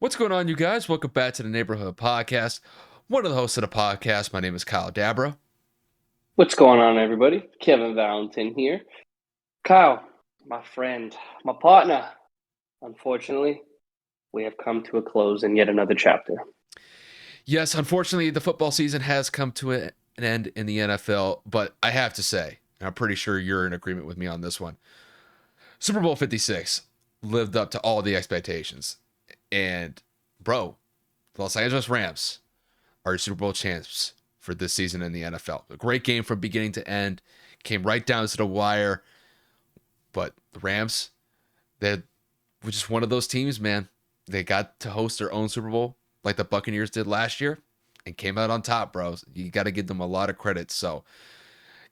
What's going on, you guys? Welcome back to the Neighborhood Podcast. One of the hosts of the podcast, my name is Kyle Dabro. What's going on, everybody? Kevin Valentin here. Kyle, my friend, my partner. Unfortunately, we have come to a close in yet another chapter. Yes, unfortunately, the football season has come to an end in the NFL, but I have to say, and I'm pretty sure you're in agreement with me on this one, Super Bowl 56 lived up to all the expectations. And, bro, the Los Angeles Rams are Super Bowl champs for this season in the NFL. A great game from beginning to end, came right down to the wire. But the Rams, they were just one of those teams, man. They got to host their own Super Bowl like the Buccaneers did last year and came out on top, bro. You got to give them a lot of credit. So,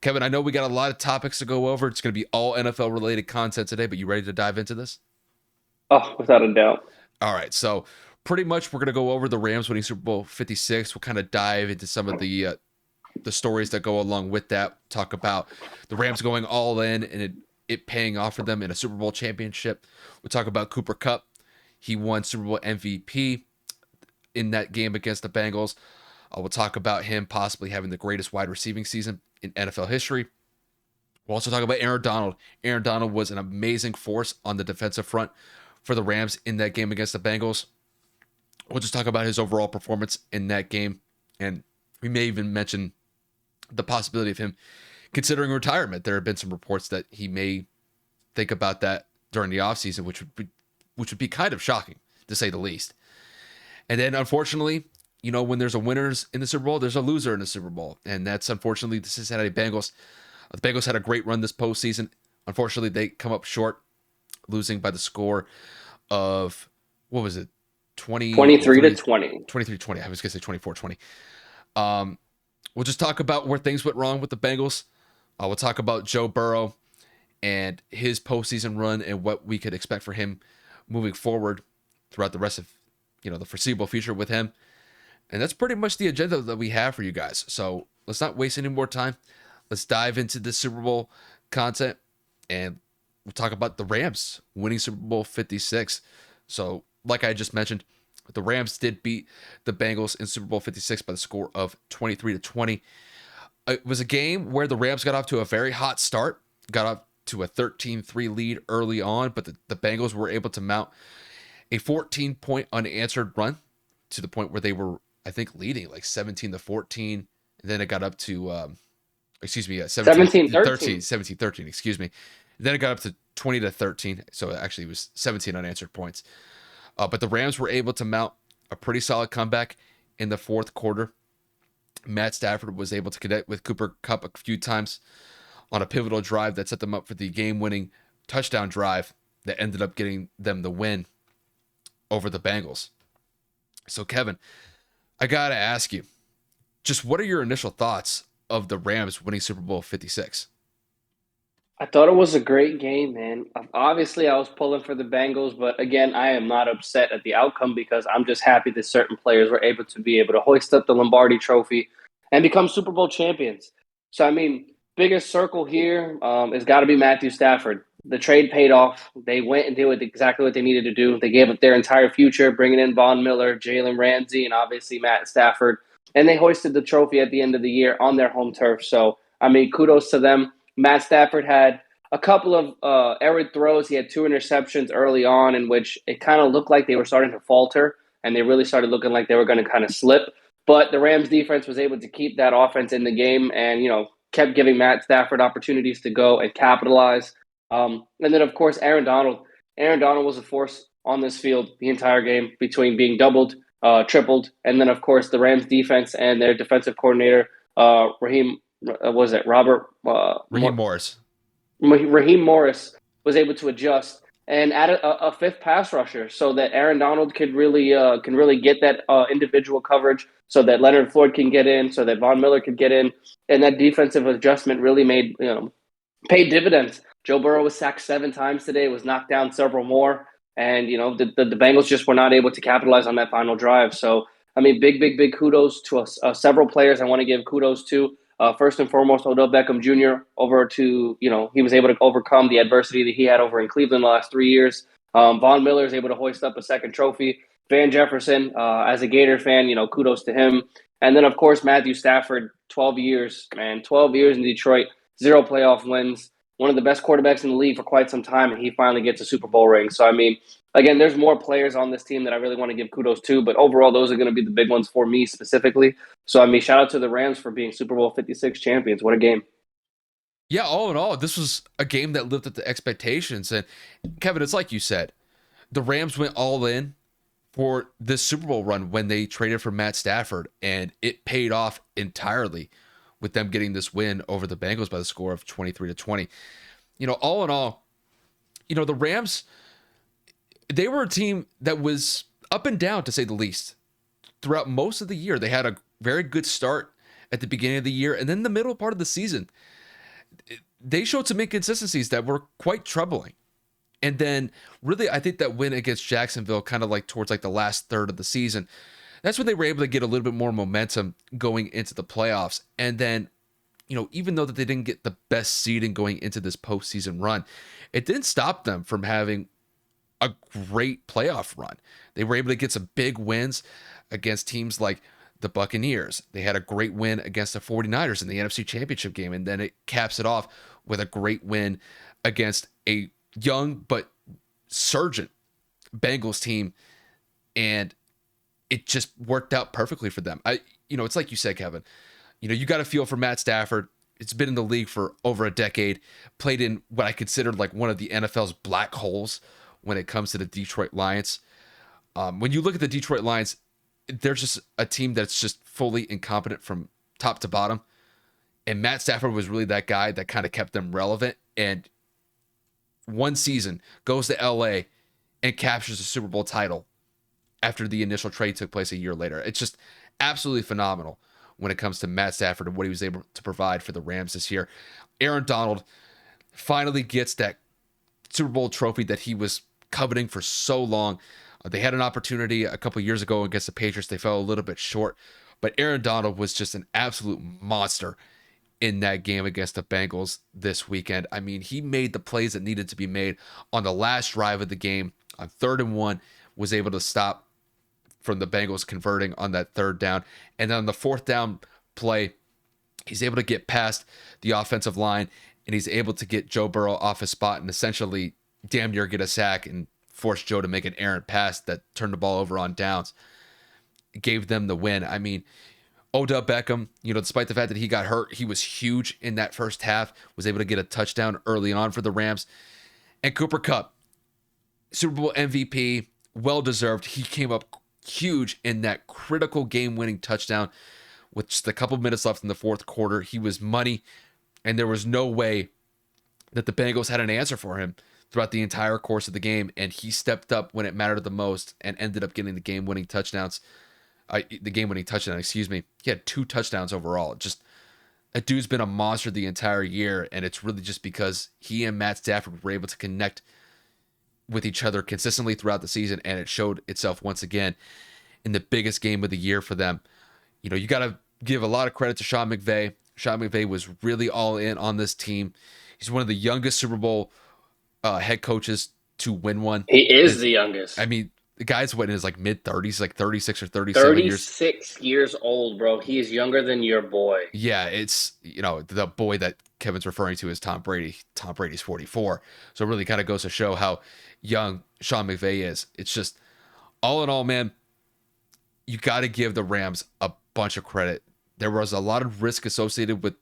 Kevin, I know we got a lot of topics to go over. It's going to be all NFL related content today, but you ready to dive into this? Oh, without a doubt. All right. So, pretty much we're going to go over the Rams winning Super Bowl 56. We'll kind of dive into some of the stories that go along with that. Talk about the Rams going all in and it paying off for them in a Super Bowl championship. We'll talk about Cooper Kupp. He won Super Bowl MVP in that game against the Bengals. We'll talk about him possibly having the greatest wide receiving season in NFL history. We'll also talk about Aaron Donald. Aaron Donald was an amazing force on the defensive front for the Rams in that game against the Bengals. We'll just talk about his overall performance in that game. And we may even mention the possibility of him considering retirement. There have been some reports that he may think about that during the offseason, which would be kind of shocking, to say the least. And then, unfortunately, you know, when there's a winners in the Super Bowl, there's a loser in the Super Bowl. And that's, unfortunately, the Cincinnati Bengals. The Bengals had a great run this postseason. Unfortunately, they come up short, losing by the score of, what was it? 23 to 20. 23-20. I was going to say 24-20. We'll just talk about where things went wrong with the Bengals. We'll talk about Joe Burrow and his postseason run and what we could expect for him moving forward throughout the rest of, the foreseeable future with him. And that's pretty much the agenda that we have for you guys. So let's not waste any more time. Let's dive into the Super Bowl content and we'll talk about the Rams winning Super Bowl 56. So like I just mentioned, the Rams did beat the Bengals in Super Bowl 56 by the score of 23-20. It was a game where the Rams got off to a very hot start, got off to a 13-3 lead early on, but the Bengals were able to mount a 14-point unanswered run to the point where they were, I think, leading like 17-14. And then it got up to, 17-13, excuse me. Then it got up to 20-13. So actually it was 17 unanswered points. But the Rams were able to mount a pretty solid comeback in the fourth quarter. Matt Stafford was able to connect with Cooper Kupp a few times on a pivotal drive that set them up for the game-winning touchdown drive that ended up getting them the win over the Bengals. So, Kevin, I got to ask you, just what are your initial thoughts of the Rams winning Super Bowl 56? I thought it was a great game, man. Obviously, I was pulling for the Bengals, but again, I am not upset at the outcome because I'm just happy that certain players were able to hoist up the Lombardi Trophy and become Super Bowl champions. So, I mean, biggest circle here has got to be Matthew Stafford. The trade paid off. They went and did exactly what they needed to do. They gave up their entire future, bringing in Von Miller, Jalen Ramsey, and obviously Matt Stafford. And they hoisted the trophy at the end of the year on their home turf. So, I mean, kudos to them. Matt Stafford had a couple of errant throws. He had 2 interceptions early on in which it kind of looked like they were starting to falter, and they really started looking like they were going to kind of slip. But the Rams defense was able to keep that offense in the game and, kept giving Matt Stafford opportunities to go and capitalize. And then, of course, Aaron Donald. Aaron Donald was a force on this field the entire game between being doubled, tripled, and then, of course, the Rams defense and their defensive coordinator, Raheem Morris. Raheem Morris was able to adjust and add a fifth pass rusher so that Aaron Donald can really get that individual coverage, so that Leonard Floyd can get in, so that Von Miller could get in, and that defensive adjustment really paid dividends. Joe Burrow was sacked 7 times today, was knocked down several more, and the Bengals just were not able to capitalize on that final drive. So I mean, big kudos to several players I want to give kudos to. First and foremost, Odell Beckham Jr. He was able to overcome the adversity that he had over in Cleveland the last 3 years. Von Miller is able to hoist up a second trophy Van Jefferson, as a Gator fan, kudos to him. And then, of course, Matthew Stafford, 12 years, man, 12 years in Detroit, 0 playoff wins, one of the best quarterbacks in the league for quite some time, and he finally gets a Super Bowl ring. So, I mean, again, there's more players on this team that I really want to give kudos to, but overall, those are going to be the big ones for me specifically. So, I mean, shout out to the Rams for being Super Bowl 56 champions. What a game. Yeah, all in all, this was a game that lived up to expectations. And Kevin, it's like you said, the Rams went all in for this Super Bowl run when they traded for Matt Stafford, and it paid off entirely with them getting this win over the Bengals by the score of 23-20. All in all, the Rams, they were a team that was up and down, to say the least, throughout most of the year. They had a very good start at the beginning of the year, and then the middle part of the season, they showed some inconsistencies that were quite troubling. And then really, I think that win against Jacksonville, kind of like towards like the last third of the season, that's when they were able to get a little bit more momentum going into the playoffs. And then, even though that they didn't get the best seeding going into this postseason run, it didn't stop them from having a great playoff run. They were able to get some big wins against teams like the Buccaneers. They had a great win against the 49ers in the NFC Championship game, and then it caps it off with a great win against a young but surgent Bengals team, and it just worked out perfectly for them. It's like you said, Kevin. You got to feel for Matt Stafford. It's been in the league for over a decade, played in what I considered like one of the NFL's black holes when it comes to the Detroit Lions. When you look at the Detroit Lions, they're just a team that's just fully incompetent from top to bottom. And Matt Stafford was really that guy that kind of kept them relevant. And one season goes to LA and captures the Super Bowl title after the initial trade took place a year later. It's just absolutely phenomenal when it comes to Matt Stafford and what he was able to provide for the Rams this year. Aaron Donald finally gets that Super Bowl trophy that he was coveting for so long. They had an opportunity a couple years ago against the Patriots. They fell a little bit short, but Aaron Donald was just an absolute monster in that game against the Bengals this weekend. I mean, he made the plays that needed to be made on the last drive of the game on 3rd and 1, was able to stop from the Bengals converting on that 3rd down. And then on the 4th down play, he's able to get past the offensive line, and he's able to get Joe Burrow off his spot and essentially damn near get a sack and force Joe to make an errant pass that turned the ball over on downs. It gave them the win. I mean, Odell Beckham, despite the fact that he got hurt, he was huge in that first half, was able to get a touchdown early on for the Rams. And Cooper Kupp, Super Bowl MVP, well-deserved. He came up huge in that critical game-winning touchdown with just a couple minutes left in the 4th quarter. He was money, and there was no way that the Bengals had an answer for him throughout the entire course of the game, and he stepped up when it mattered the most and ended up getting the game-winning touchdown. He had 2 touchdowns overall. Just, that dude's been a monster the entire year, and it's really just because he and Matt Stafford were able to connect with each other consistently throughout the season, and it showed itself once again in the biggest game of the year for them. You got to give a lot of credit to Sean McVay. Sean McVay was really all in on this team. He's one of the youngest Super Bowl head coaches to win one. He is the youngest. I mean, the guy's in his like mid-30s, like 36 or 37 years. 36 years old, bro. He is younger than your boy. Yeah, it's, the boy that Kevin's referring to is Tom Brady. Tom Brady's 44. So it really kind of goes to show how young Sean McVay is. It's just, all in all, man, you got to give the Rams a bunch of credit. There was a lot of risk associated with,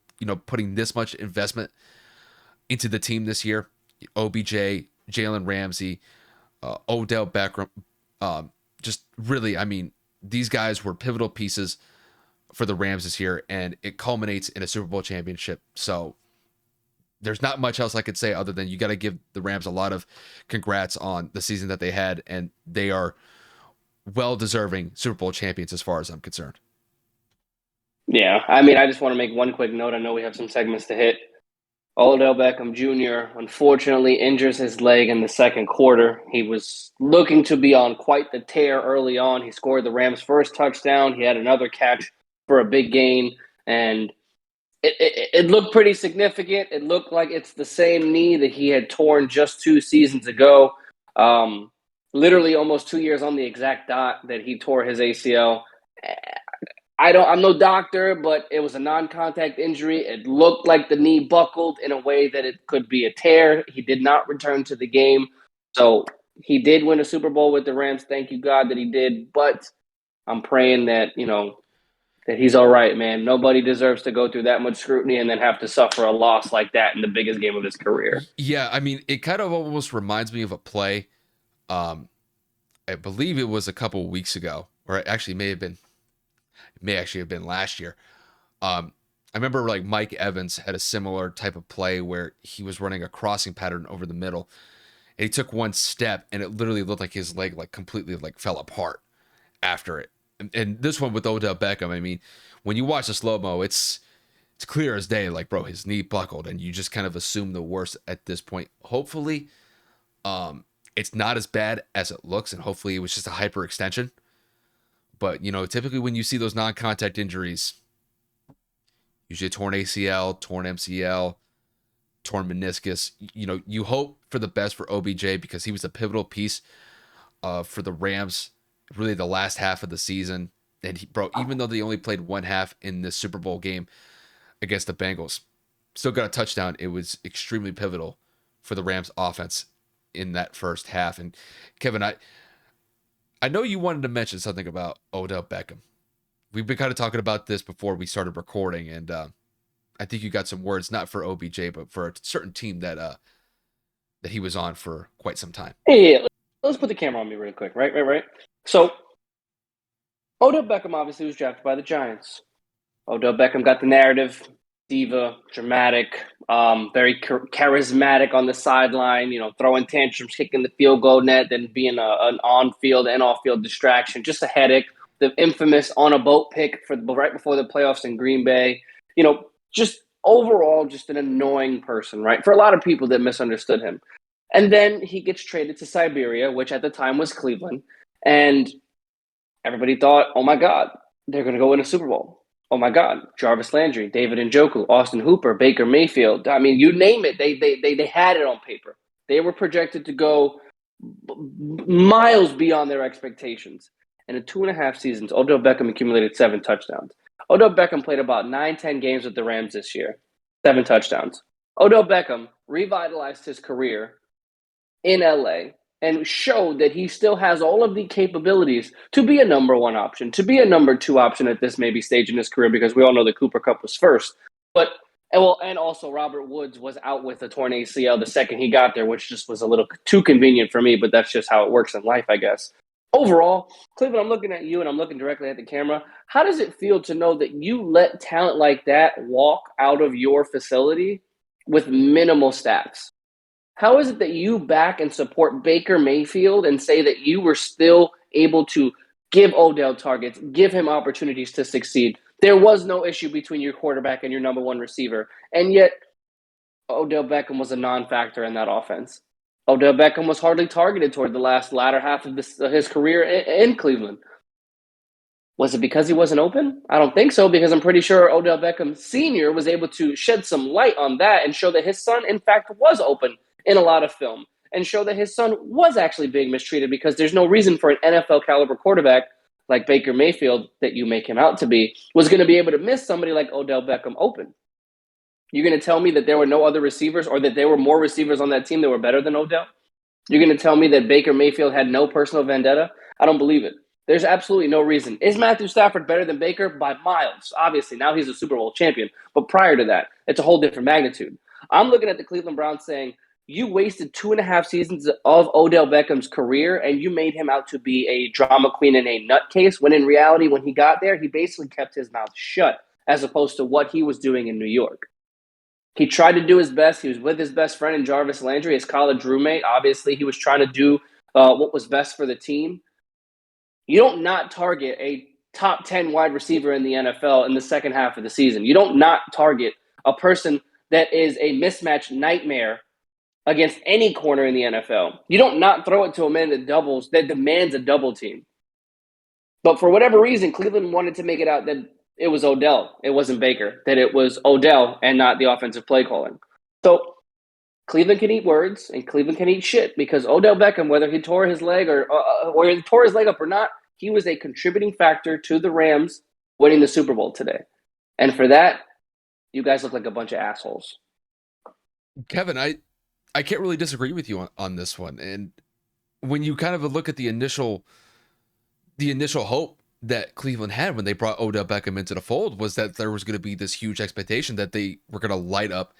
putting this much investment into the team this year. OBJ, Jalen Ramsey, Odell Beckham, just really, I mean, these guys were pivotal pieces for the Rams this year, and it culminates in a Super Bowl championship. So there's not much else I could say other than you got to give the Rams a lot of congrats on the season that they had, and they are well-deserving Super Bowl champions as far as I'm concerned. Yeah, I mean, I just want to make one quick note. I know we have some segments to hit. Odell Beckham Jr. unfortunately injures his leg in the 2nd quarter. He was looking to be on quite the tear early on. He scored the Rams' first touchdown. He had another catch for a big gain, and it looked pretty significant. It looked like it's the same knee that he had torn just 2 seasons ago. literally almost 2 years on the exact dot that he tore his ACL. I'm no doctor, but it was a non-contact injury. It looked like the knee buckled in a way that it could be a tear. He did not return to the game. So he did win a Super Bowl with the Rams. Thank you, God, that he did. But I'm praying that, that he's all right, man. Nobody deserves to go through that much scrutiny and then have to suffer a loss like that in the biggest game of his career. Yeah, I mean, it kind of almost reminds me of a play. Um, I believe it was a couple of weeks ago, or it actually may actually have been last year. I remember like Mike Evans had a similar type of play where he was running a crossing pattern over the middle, and he took one step, and it literally looked like his leg like completely like fell apart after it. And this one with Odell Beckham, I mean, when you watch the slow mo, it's clear as day. Like, bro, his knee buckled, and you just kind of assume the worst at this point. Hopefully, it's not as bad as it looks, and hopefully, it was just a hyperextension. But typically when you see those non-contact injuries, usually a torn ACL, torn MCL, torn meniscus. You hope for the best for OBJ because he was a pivotal piece for the Rams, really the last half of the season. And bro, even though they only played one half in this Super Bowl game against the Bengals, still got a touchdown. It was extremely pivotal for the Rams offense in that first half. And Kevin, I know you wanted to mention something about Odell Beckham. We've been kind of talking about this before we started recording, and I think you got some words not for OBJ, but for a certain team that he was on for quite some time. Hey, let's put the camera on me really quick. Right. So Odell Beckham obviously was drafted by the Giants. Odell Beckham got the narrative, diva, dramatic, very charismatic on the sideline, throwing tantrums, kicking the field goal net, then being an on-field and off-field distraction, just a headache. The infamous on a boat pick for right before the playoffs in Green Bay. Just overall, just an annoying person, right? For a lot of people that misunderstood him. And then he gets traded to Siberia, which at the time was Cleveland. And everybody thought, oh my God, they're going to go win a Super Bowl. Oh my God, Jarvis Landry, David Njoku, Austin Hooper, Baker Mayfield. I mean, you name it. They had it on paper. They were projected to go miles beyond their expectations. And in 2.5 seasons, Odell Beckham accumulated 7 touchdowns. Odell Beckham played about 9-10 games with the Rams this year. 7 touchdowns. Odell Beckham revitalized his career in LA and showed that he still has all of the capabilities to be a number 1 option, to be a number 2 option at this maybe stage in his career, because we all know that Cooper Kupp was first. But and also Robert Woods was out with a torn ACL the second he got there, which just was a little too convenient for me, but that's just how it works in life, I guess. Overall, Cleveland, I'm looking at you and I'm looking directly at the camera. How does it feel to know that you let talent like that walk out of your facility with minimal stats? How is it that you back and support Baker Mayfield and say that you were still able to give Odell targets, give him opportunities to succeed? There was no issue between your quarterback and your number 1 receiver. And yet, Odell Beckham was a non-factor in that offense. Odell Beckham was hardly targeted toward the latter half of his career in Cleveland. Was it because he wasn't open? I don't think so, because I'm pretty sure Odell Beckham Sr. was able to shed some light on that and show that his son, in fact, was open in a lot of film and show that his son was actually being mistreated, because there's no reason for an NFL caliber quarterback like Baker Mayfield, that you make him out to be, was going to be able to miss somebody like Odell Beckham open. You're going to tell me that there were no other receivers, or that there were more receivers on that team that were better than Odell? You're going to tell me that Baker Mayfield had no personal vendetta? I don't believe it. There's absolutely no reason. Is Matthew Stafford better than Baker? By miles. Obviously, now he's a Super Bowl champion. But prior to that, it's a whole different magnitude. I'm looking at the Cleveland Browns saying, you wasted 2.5 seasons of Odell Beckham's career, and you made him out to be a drama queen and a nutcase, when in reality, when he got there, he basically kept his mouth shut, as opposed to what he was doing in New York. He tried to do his best. He was with his best friend in Jarvis Landry, his college roommate. Obviously, he was trying to do what was best for the team. You don't not target a top 10 wide receiver in the NFL in the second half of the season. You don't not target a person that is a mismatch nightmare against any corner in the NFL. You don't not throw it to a man that demands a double team. But for whatever reason, Cleveland wanted to make it out that it was Odell. It wasn't Baker. That it was Odell and not the offensive play calling. So Cleveland can eat words and Cleveland can eat shit because Odell Beckham, whether he tore his leg or he tore his leg up or not, he was a contributing factor to the Rams winning the Super Bowl today. And for that, you guys look like a bunch of assholes. Kevin, I can't really disagree with you on this one. And when you kind of look at the initial hope that Cleveland had when they brought Odell Beckham into the fold was that there was going to be this huge expectation that they were going to light up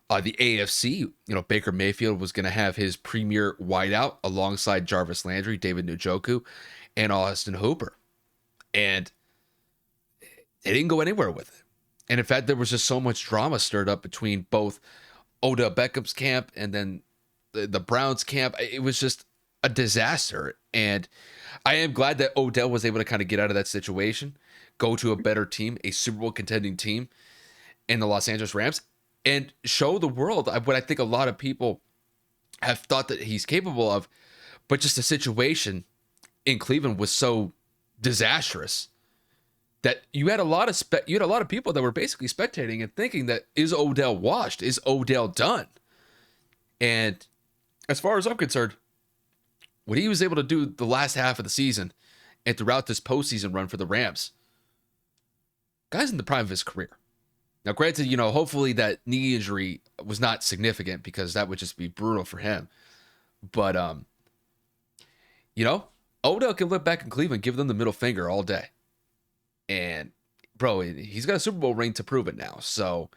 the AFC. You know, Baker Mayfield was going to have his premier wideout alongside Jarvis Landry, David Njoku, and Austin Hooper. And they didn't go anywhere with it. And in fact, there was just so much drama stirred up between both Odell Beckham's camp and then the Browns camp. It was just a disaster. And I am glad that Odell was able to kind of get out of that situation, go to a better team, a Super Bowl contending team in the Los Angeles Rams, and show the world what I think a lot of people have thought that he's capable of, but just the situation in Cleveland was so disastrous that you had a lot of people that were basically spectating and thinking that, is Odell washed? Is Odell done? And as far as I'm concerned, what he was able to do the last half of the season and throughout this postseason run for the Rams, guy's in the prime of his career. Now, granted, hopefully that knee injury was not significant because that would just be brutal for him. But, Odell can look back in Cleveland, give them the middle finger all day. And, bro, he's got a Super Bowl ring to prove it now. So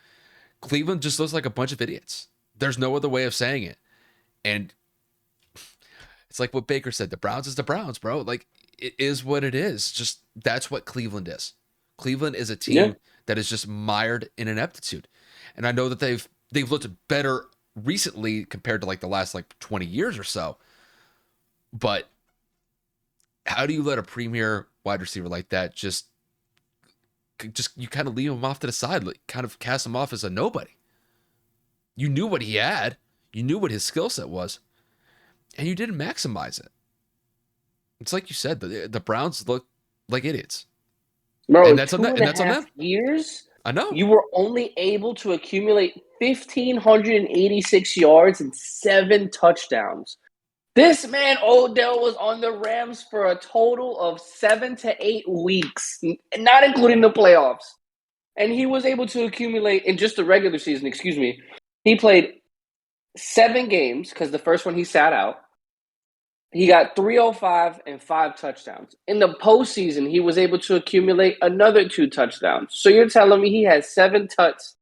Cleveland just looks like a bunch of idiots. There's no other way of saying it. And it's like what Baker said, the Browns is the Browns, bro. Like, it is what it is. Just that's what Cleveland is. Cleveland is a team that is just mired in ineptitude. And I know that they've looked better recently compared to like the last 20 years or so. But how do you let a premier wide receiver like that just you kind of leave him off to the side, kind of cast him off as a nobody? You knew what he had. You knew what his skill set was. And you didn't maximize it. It's like you said, the Browns look like idiots. Bro, and that's on half them. years, I know. you were only able to accumulate 1,586 yards and 7 touchdowns. This man, Odell, was on the Rams for a total of 7 to 8 weeks, not including the playoffs. And he was able to accumulate, in just the regular season, he played 7 games, because the first one he sat out. He got 305 and 5 touchdowns. In the postseason, he was able to accumulate another 2 touchdowns. So you're telling me he had 7 touchdowns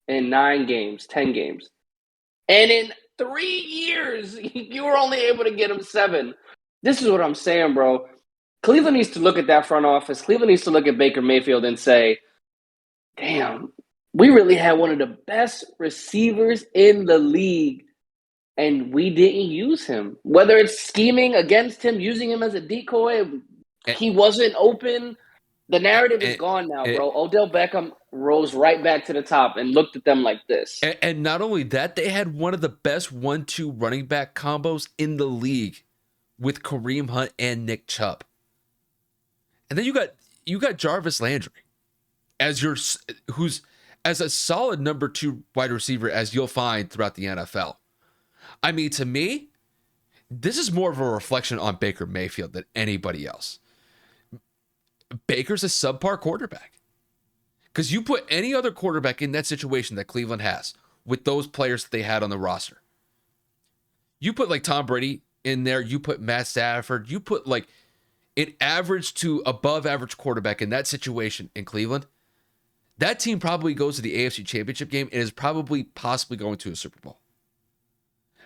in 9 games, 10 games. And in 3 years, you were only able to get him 7. This is what I'm saying, bro. Cleveland needs to look at that front office. Cleveland needs to look at Baker Mayfield and say, damn, we really had one of the best receivers in the league, and we didn't use him. Whether it's scheming against him, using him as a decoy, he wasn't open. The narrative is gone now, bro. Odell Beckham rose right back to the top and looked at them like this. And not only that, they had one of the best 1-2 running back combos in the league with Kareem Hunt and Nick Chubb. And then you got Jarvis Landry who's as a solid number 2 wide receiver as you'll find throughout the NFL. I mean, to me, this is more of a reflection on Baker Mayfield than anybody else. Baker's a subpar quarterback. Because you put any other quarterback in that situation that Cleveland has with those players that they had on the roster. You put Tom Brady in there, you put Matt Stafford, you put an average to above average quarterback in that situation in Cleveland. That team probably goes to the AFC Championship game and is probably possibly going to a Super Bowl.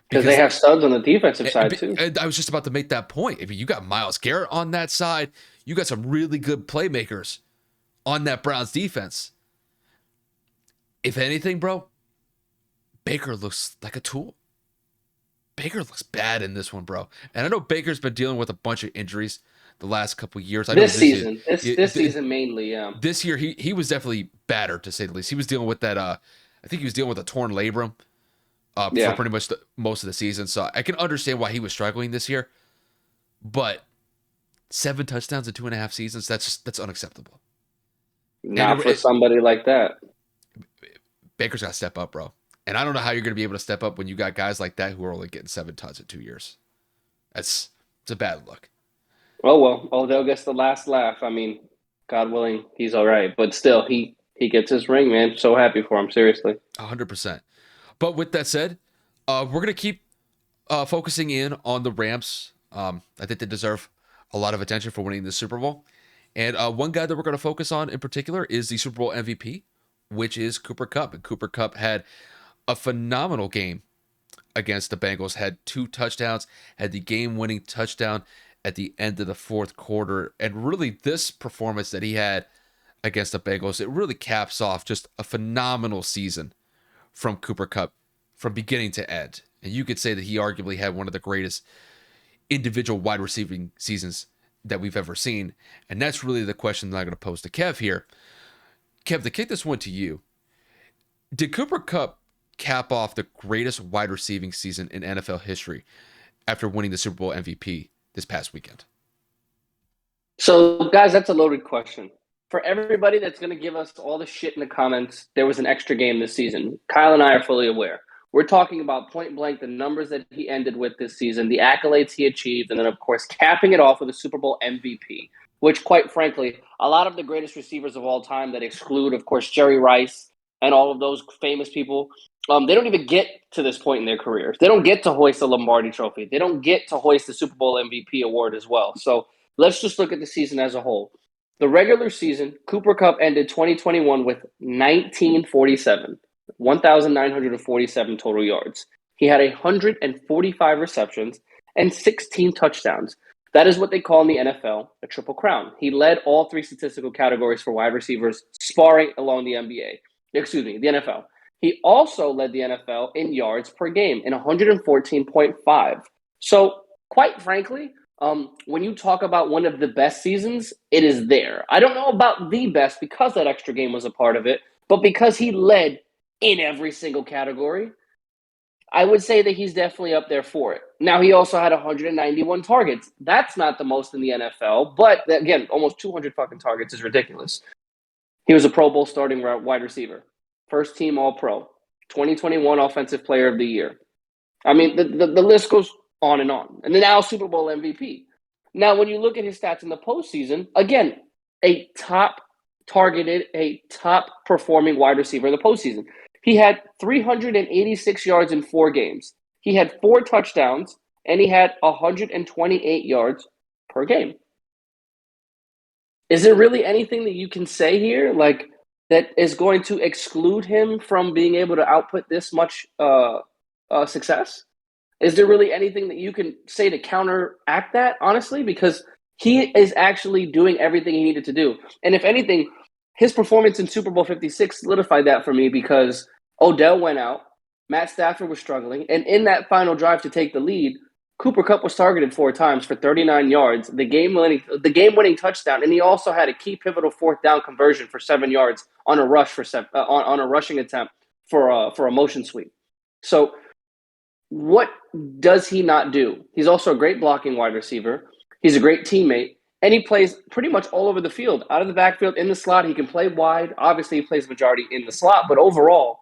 Because they have studs on the defensive side, too. I was just about to make that point. I mean, you got Myles Garrett on that side. You got some really good playmakers on that Browns defense. If anything, bro, Baker looks like a tool. Baker looks bad in this one, bro. And I know Baker's been dealing with a bunch of injuries the last couple of years. This season mainly, yeah. This year, he was definitely battered, to say the least. He was dealing with that, I think he was dealing with a torn labrum. For pretty much most of the season. So I can understand why he was struggling this year. But 7 touchdowns in 2.5 seasons, that's unacceptable. Not for somebody like that. Baker's got to step up, bro. And I don't know how you're going to be able to step up when you got guys like that who are only getting 7 touchdowns in 2 years. It's a bad look. Oh well, Odell gets the last laugh. I mean, God willing, he's all right. But still, he gets his ring, man. So happy for him. Seriously. 100%. But with that said, we're going to keep focusing in on the Rams. I think they deserve a lot of attention for winning the Super Bowl. And one guy that we're going to focus on in particular is the Super Bowl MVP, which is Cooper Kupp. And Cooper Kupp had a phenomenal game against the Bengals, had 2 touchdowns, had the game-winning touchdown at the end of the fourth quarter. And really, this performance that he had against the Bengals, it really caps off just a phenomenal season from Cooper Kupp from beginning to end. And you could say that he arguably had one of the greatest individual wide receiving seasons that we've ever seen. And that's really the question that I'm going to pose to Kev here. Kev, to kick this one to you, did Cooper Kupp cap off the greatest wide receiving season in NFL history after winning the Super Bowl MVP this past weekend? So, guys, that's a loaded question. For everybody that's going to give us all the shit in the comments, there was an extra game this season. Kyle and I are fully aware. We're talking about point blank the numbers that he ended with this season, the accolades he achieved, and then, of course, capping it off with a Super Bowl MVP, which, quite frankly, a lot of the greatest receivers of all time that exclude, of course, Jerry Rice and all of those famous people, they don't even get to this point in their careers. They don't get to hoist the Lombardi Trophy. They don't get to hoist the Super Bowl MVP award as well. So let's just look at the season as a whole. The regular season, Cooper Kupp ended 2021 with 1947, 1,947 total yards. He had 145 receptions and 16 touchdowns. That is what they call in the NFL a triple crown. He led all 3 statistical categories for wide receivers sparring along the the NFL. He also led the NFL in yards per game in 114.5. So, quite frankly, when you talk about one of the best seasons, it is there. I don't know about the best because that extra game was a part of it, but because he led in every single category, I would say that he's definitely up there for it. Now, he also had 191 targets. That's not the most in the NFL, but again, almost 200 fucking targets is ridiculous. He was a Pro Bowl starting wide receiver, first team All-Pro, 2021 Offensive Player of the Year. I mean, the list goes on and on. And then now Super Bowl MVP. Now, when you look at his stats in the postseason, again, a top targeted, a top performing wide receiver in the postseason. He had 386 yards in 4 games. He had 4 touchdowns, and he had 128 yards per game. Is there really anything that you can say here, like that is going to exclude him from being able to output this much success? Is there really anything that you can say to counteract that, honestly? Because he is actually doing everything he needed to do. And if anything, his performance in Super Bowl 56 solidified that for me because Odell went out, Matt Stafford was struggling, and in that final drive to take the lead, Cooper Kupp was targeted 4 times for 39 yards, the game-winning touchdown, and he also had a key pivotal 4th down conversion for 7 yards on a rush on a rushing attempt for a motion sweep. So what does he not do? He's also a great blocking wide receiver. He's a great teammate, and he plays pretty much all over the field, out of the backfield, in the slot. He can play wide. Obviously, he plays majority in the slot, but overall,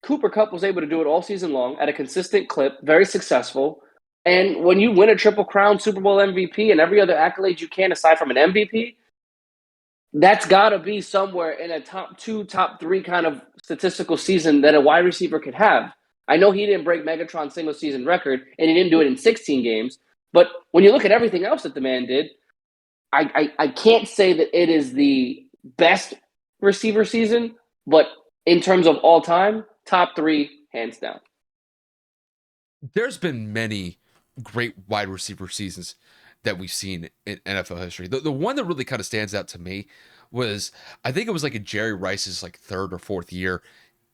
Cooper Kupp was able to do it all season long at a consistent clip, very successful. And when you win a Triple Crown, Super Bowl MVP, and every other accolade you can aside from an MVP, that's got to be somewhere in a top 2, top 3 kind of statistical season that a wide receiver could have. I know he didn't break Megatron's single season record, and he didn't do it in 16 games. But when you look at everything else that the man did, I can't say that it is the best receiver season, but in terms of all time, top 3, hands down. There's been many great wide receiver seasons that we've seen in NFL history. The one that really kind of stands out to me was, I think it was like in Jerry Rice's like 3rd or 4th year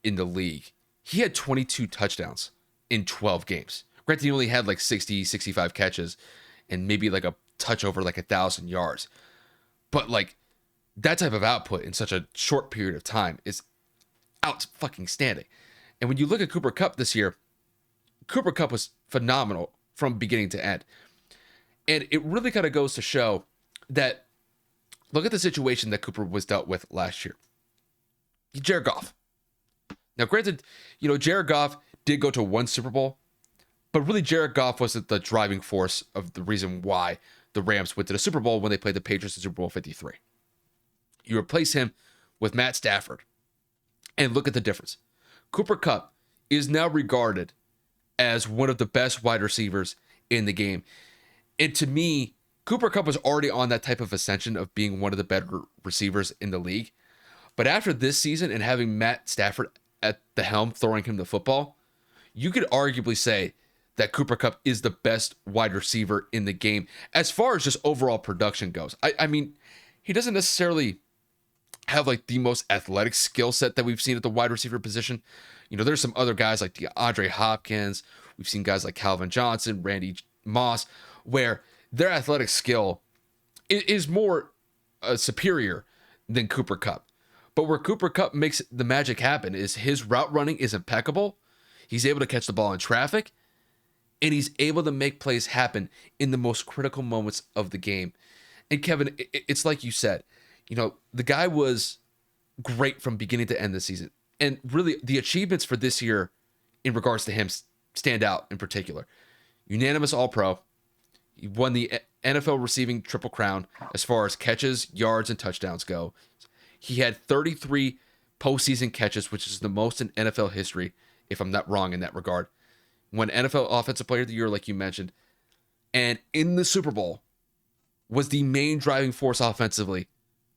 in the league. He had 22 touchdowns in 12 games. Granted, he only had like 60, 65 catches and maybe like a touch over like 1,000 yards. But like that type of output in such a short period of time is out fucking standing. And when you look at Cooper Kupp this year, Cooper Kupp was phenomenal from beginning to end. And it really kind of goes to show that, look at the situation that Cooper was dealt with last year. Jared Goff, Now, granted, Jared Goff did go to one Super Bowl, but really Jared Goff wasn't the driving force of the reason why the Rams went to the Super Bowl when they played the Patriots in Super Bowl 53. You replace him with Matt Stafford, and look at the difference. Cooper Kupp is now regarded as one of the best wide receivers in the game. And to me, Cooper Kupp was already on that type of ascension of being one of the better receivers in the league. But after this season and having Matt Stafford at the helm throwing him the football, you could arguably say that Cooper Kupp is the best wide receiver in the game as far as just overall production goes. I mean, he doesn't necessarily have like the most athletic skill set that we've seen at the wide receiver position. There's some other guys like DeAndre Hopkins. We've seen guys like Calvin Johnson, Randy Moss, where their athletic skill is more superior than Cooper Kupp. But where Cooper Kupp makes the magic happen is his route running is impeccable. He's able to catch the ball in traffic, and he's able to make plays happen in the most critical moments of the game. And Kevin, it's like you said, the guy was great from beginning to end this season. And really, the achievements for this year in regards to him stand out in particular. Unanimous All-Pro. He won the NFL receiving triple crown as far as catches, yards, and touchdowns go. He had 33 postseason catches, which is the most in NFL history, if I'm not wrong in that regard. Won NFL Offensive Player of the Year, like you mentioned. And in the Super Bowl, was the main driving force offensively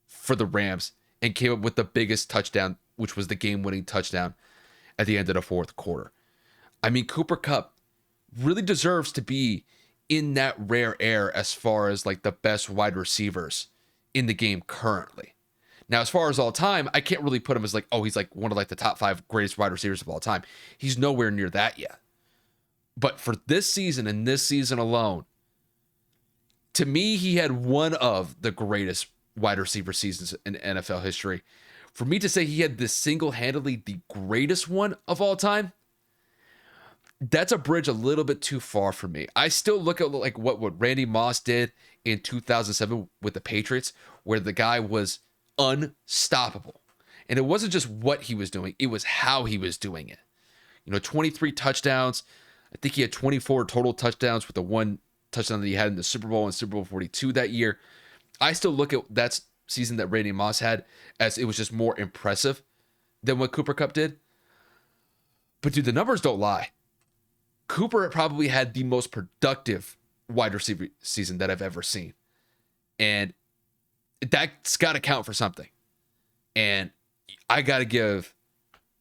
for the Rams and came up with the biggest touchdown, which was the game-winning touchdown at the end of the fourth quarter. I mean, Cooper Kupp really deserves to be in that rare air as far as like the best wide receivers in the game currently. Now, as far as all time, I can't really put him as like, oh, he's like one of like the top 5 greatest wide receivers of all time. He's nowhere near that yet. But for this season and this season alone, to me, he had one of the greatest wide receiver seasons in NFL history. For me to say he had this single-handedly the greatest one of all time, that's a bridge a little bit too far for me. I still look at like what Randy Moss did in 2007 with the Patriots, where the guy was unstoppable. And it wasn't just what he was doing, it was how he was doing it. 23 touchdowns. I think he had 24 total touchdowns with the one touchdown that he had in the Super Bowl and Super Bowl 42 that year. I still look at that season that Randy Moss had as it was just more impressive than what Cooper Kupp did. But dude, the numbers don't lie. Cooper probably had the most productive wide receiver season that I've ever seen. And that's got to count for something. And I got to give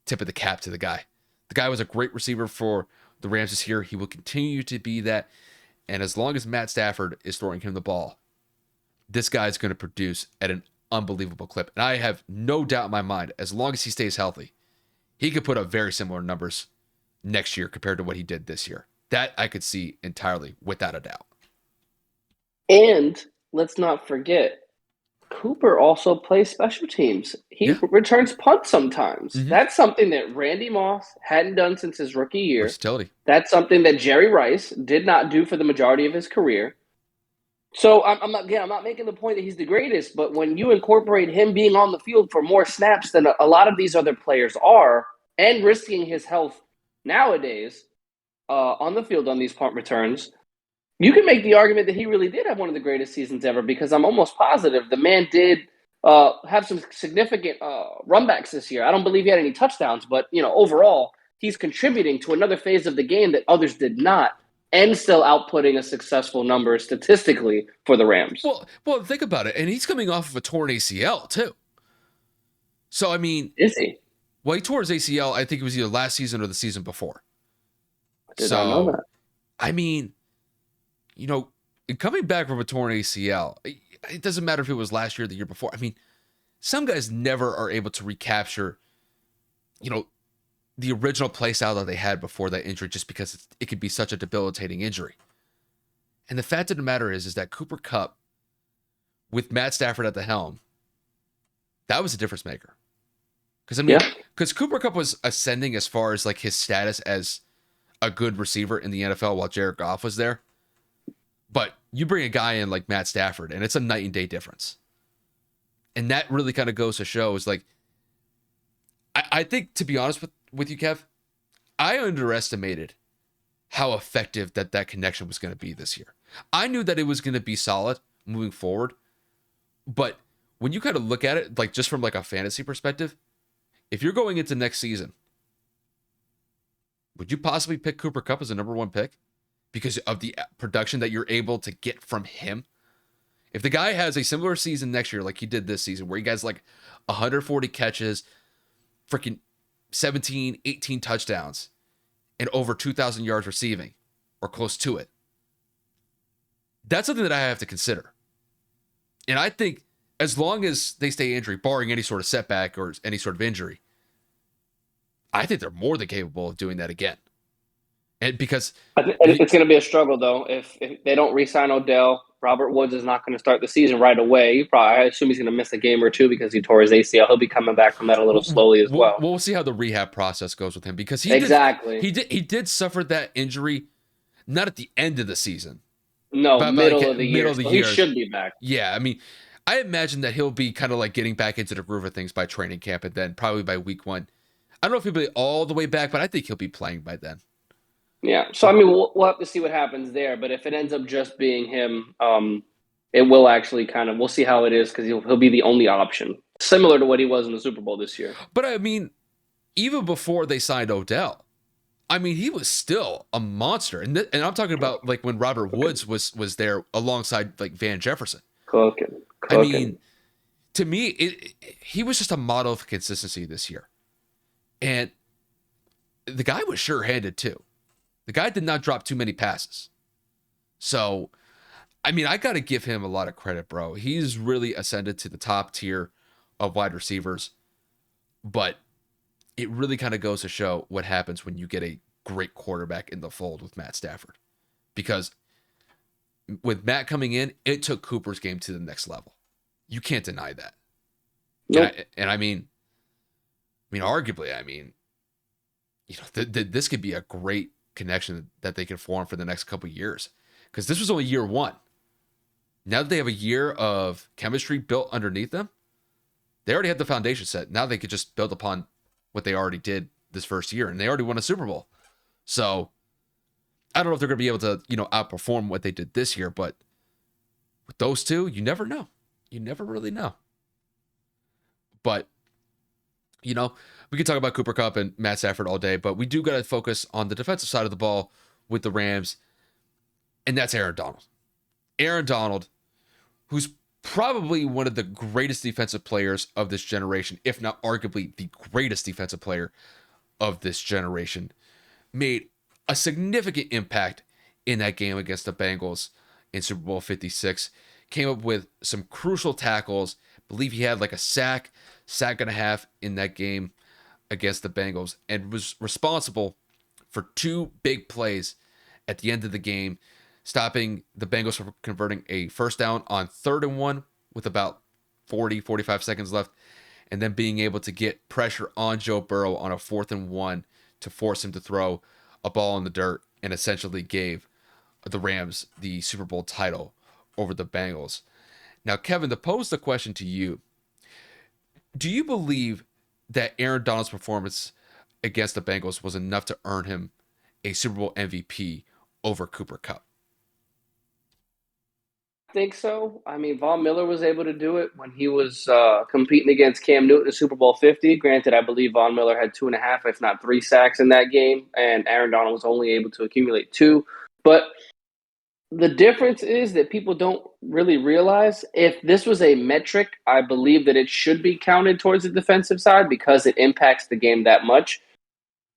tip of the cap to the guy. The guy was a great receiver for the Rams this year. He will continue to be that. And as long as Matt Stafford is throwing him the ball, this guy is going to produce at an unbelievable clip. And I have no doubt in my mind, as long as he stays healthy, he could put up very similar numbers next year compared to what he did this year. That I could see entirely, without a doubt. And let's not forget, Cooper also plays special teams. He returns punts sometimes. Mm-hmm. That's something that Randy Moss hadn't done since his rookie year. Versatility. That's something that Jerry Rice did not do for the majority of his career. So I'm not making the point that he's the greatest, but when you incorporate him being on the field for more snaps than a lot of these other players are, and risking his health nowadays on the field on these punt returns, you can make the argument that he really did have one of the greatest seasons ever, because I'm almost positive the man did have some significant runbacks this year. I don't believe he had any touchdowns, but overall, he's contributing to another phase of the game that others did not, and still outputting a successful number statistically for the Rams. Well, think about it. And he's coming off of a torn ACL, too. So, I mean... Is he? Well, he tore his ACL, I think it was either last season or the season before. Did I know that? I mean, coming back from a torn ACL, it doesn't matter if it was last year or the year before. I mean, some guys never are able to recapture, the original play style that they had before that injury, just because it could be such a debilitating injury. And the fact of the matter is that Cooper Kupp, with Matt Stafford at the helm, that was a difference maker. Because Cooper Kupp was ascending as far as like his status as a good receiver in the NFL while Jared Goff was there. But you bring a guy in like Matt Stafford, and it's a night and day difference. And that really kind of goes to show is like, I think, to be honest with with you, Kev. I underestimated how effective that connection was going to be this year. I knew that it was going to be solid moving forward, but when you kind of look at it, like just from like a fantasy perspective, if you're going into next season, would you possibly pick Cooper Kupp as a number one pick because of the production that you're able to get from him? If the guy has a similar season next year, like he did this season, where he gets like 140 catches, freaking 17, 18 touchdowns, and over 2,000 yards receiving, or close to it, that's something that I have to consider. And I think as long as they stay injury, barring any sort of setback or any sort of injury, I think they're more than capable of doing that again. And because it's going to be a struggle, though. If they don't re-sign Odell, Robert Woods is not going to start the season right away. I assume he's going to miss a game or two because he tore his ACL. He'll be coming back from that a little slowly as well. We'll see how the rehab process goes with him because he did suffer that injury not at the end of the season. No, middle of the year. He should be back. Yeah, I mean, I imagine that he'll be kind of like getting back into the groove of things by training camp, and then probably by week 1. I don't know if he'll be all the way back, but I think he'll be playing by then. Yeah, so I mean, we'll have to see what happens there. But if it ends up just being him, it will actually we'll see how it is because he'll be the only option, similar to what he was in the Super Bowl this year. But I mean, even before they signed Odell, I mean, he was still a monster, and I'm talking about like when Robert Woods was there alongside like Van Jefferson. Cooking. I mean, to me, he was just a model of consistency this year, and the guy was sure-handed too. The guy did not drop too many passes. So, I mean, I got to give him a lot of credit, bro. He's really ascended to the top tier of wide receivers. But it really kind of goes to show what happens when you get a great quarterback in the fold with Matt Stafford. Because with Matt coming in, it took Cooper's game to the next level. You can't deny that. Nope. And I mean, arguably, this could be a great connection that they can form for the next couple of years, because this was only year 1. Now that they have a year of chemistry built underneath them, they already have the foundation set. Now they could just build upon what they already did this first year, and they already won a Super Bowl. So I don't know if they're going to be able to outperform what they did this year, but with those two, you never know. You never really know. But we could talk about Cooper Kupp and Matt Stafford all day, but we do got to focus on the defensive side of the ball with the Rams, and that's Aaron Donald. Aaron Donald, who's probably one of the greatest defensive players of this generation, if not arguably the greatest defensive player of this generation, made a significant impact in that game against the Bengals in Super Bowl 56. Came up with some crucial tackles. I believe he had like a sack and a half in that game against the Bengals, and was responsible for 2 big plays at the end of the game, stopping the Bengals from converting a first down on 3rd and 1 with about 45 seconds left, and then being able to get pressure on Joe Burrow on a 4th and 1 to force him to throw a ball in the dirt, and essentially gave the Rams the Super Bowl title over the Bengals. Now, Kevin, to pose the question to you, do you believe that Aaron Donald's performance against the Bengals was enough to earn him a Super Bowl MVP over Cooper Kupp? I think so. I mean, Von Miller was able to do it when he was competing against Cam Newton in Super Bowl 50. Granted, I believe Von Miller had 2.5, if not 3 sacks in that game, and Aaron Donald was only able to accumulate 2. But the difference is that people don't really realize, if this was a metric, I believe that it should be counted towards the defensive side because it impacts the game that much.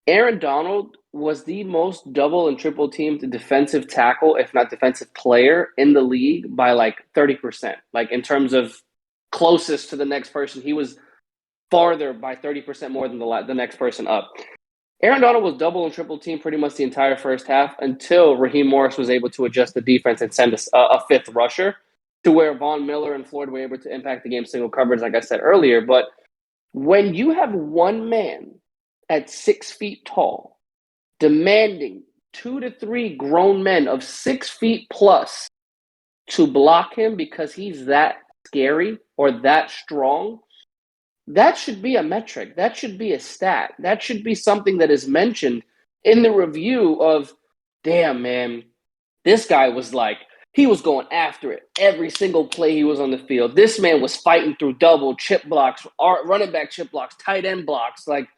Aaron Donald was the most double and triple teamed defensive tackle, if not defensive player, in the league by like 30%. Like in terms of closest to the next person, he was farther by 30% more than the next person up. Aaron Donald was double and triple teamed pretty much the entire first half until Raheem Morris was able to adjust the defense and send a 5th rusher, to where Von Miller and Floyd were able to impact the game single coverage, like I said earlier. But when you have one man at 6 feet tall demanding 2 to 3 grown men of 6 feet plus to block him because he's that scary or that strong, that should be a metric. That should be a stat. That should be something that is mentioned in the review of, damn, man, this guy was like, he was going after it every single play he was on the field. This man was fighting through double chip blocks, running back chip blocks, tight end blocks. Like,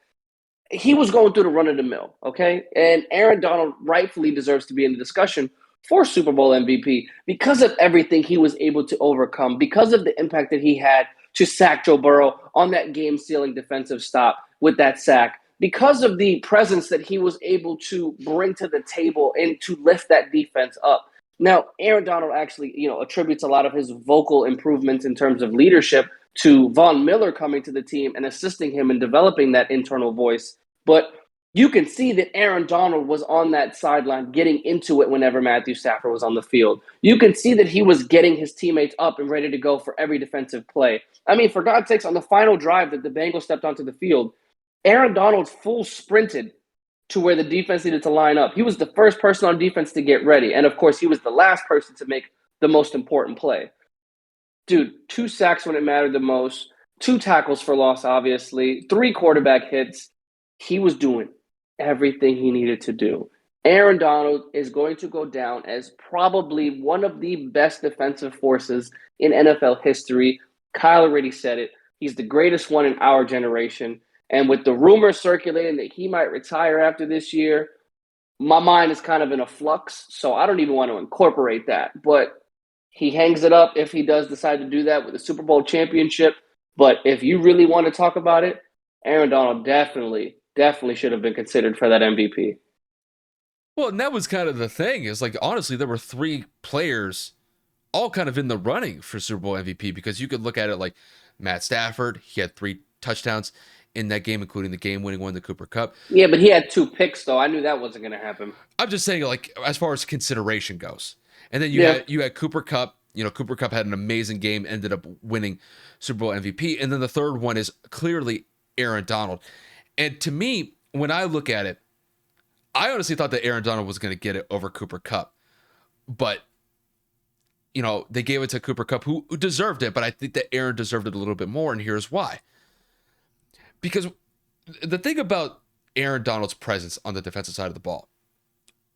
he was going through the run of the mill, okay? And Aaron Donald rightfully deserves to be in the discussion for Super Bowl MVP because of everything he was able to overcome, because of the impact that he had to sack Joe Burrow on that game-sealing defensive stop with that sack, because of the presence that he was able to bring to the table and to lift that defense up. Now, Aaron Donald actually, attributes a lot of his vocal improvements in terms of leadership to Von Miller coming to the team and assisting him in developing that internal voice. But you can see that Aaron Donald was on that sideline getting into it whenever Matthew Stafford was on the field. You can see that he was getting his teammates up and ready to go for every defensive play. I mean, for God's sakes, on the final drive that the Bengals stepped onto the field, Aaron Donald full sprinted to where the defense needed to line up. He was the first person on defense to get ready. And of course, he was the last person to make the most important play. Dude, 2 sacks when it mattered the most, 2 tackles for loss, obviously, 3 quarterback hits. He was doing everything he needed to do. Aaron Donald is going to go down as probably one of the best defensive forces in NFL history. Kyle already said it. He's the greatest one in our generation. And with the rumors circulating that he might retire after this year, my mind is kind of in a flux. So I don't even want to incorporate that. But he hangs it up if he does decide to do that with the Super Bowl championship. But if you really want to talk about it, Aaron Donald definitely should have been considered for that MVP. Well, and that was kind of the thing. Is like, honestly, there were 3 players all kind of in the running for Super Bowl MVP, because you could look at it like Matt Stafford. He had 3 touchdowns in that game, including the game-winning one, the Cooper Kupp. Yeah, but he had 2 picks, though. I knew that wasn't going to happen. I'm just saying, like, as far as consideration goes. And then you had Cooper Kupp. Cooper Kupp had an amazing game, ended up winning Super Bowl MVP. And then the third one is clearly Aaron Donald. And to me, when I look at it, I honestly thought that Aaron Donald was going to get it over Cooper Kupp. But, they gave it to Cooper Kupp, who deserved it. But I think that Aaron deserved it a little bit more, and here's why. Because the thing about Aaron Donald's presence on the defensive side of the ball,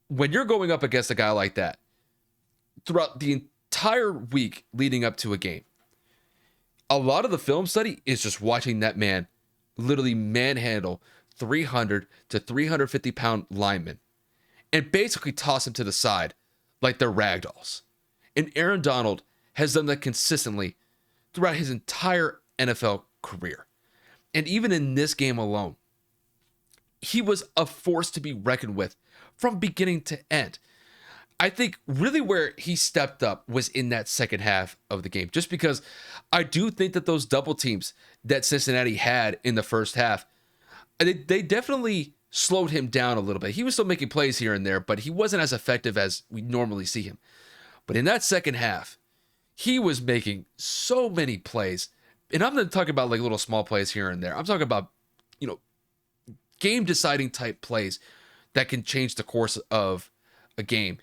when you're going up against a guy like that, throughout the entire week leading up to a game, a lot of the film study is just watching that man literally manhandle 300 to 350 pound linemen and basically toss him to the side like they're ragdolls. And Aaron Donald has done that consistently throughout his entire NFL career. And even in this game alone, he was a force to be reckoned with from beginning to end. I think really where he stepped up was in that second half of the game, just because I do think that those double teams that Cincinnati had in the first half, they definitely slowed him down a little bit. He was still making plays here and there, but he wasn't as effective as we normally see him. But in that second half, he was making so many plays. And I'm not talking about like little small plays here and there. I'm talking about, game deciding type plays that can change the course of a game.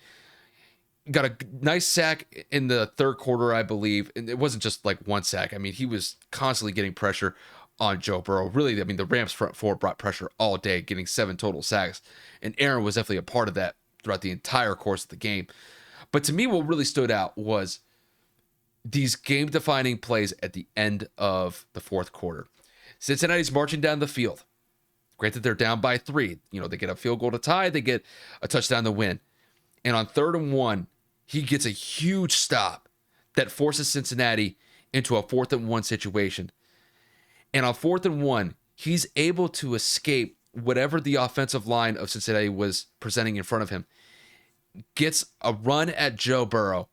Got a nice sack in the third quarter, I believe. And it wasn't just like one sack. I mean, he was constantly getting pressure on Joe Burrow. Really, I mean, the Rams front four brought pressure all day, getting 7 total sacks. And Aaron was definitely a part of that throughout the entire course of the game. But to me, what really stood out was these game-defining plays at the end of the fourth quarter. Cincinnati's marching down the field. Granted, they're down by 3. They get a field goal to tie. They get a touchdown to win. And on 3rd and 1, he gets a huge stop that forces Cincinnati into a 4th and 1 situation. And on 4th and 1, he's able to escape whatever the offensive line of Cincinnati was presenting in front of him, gets a run at Joe Burrow,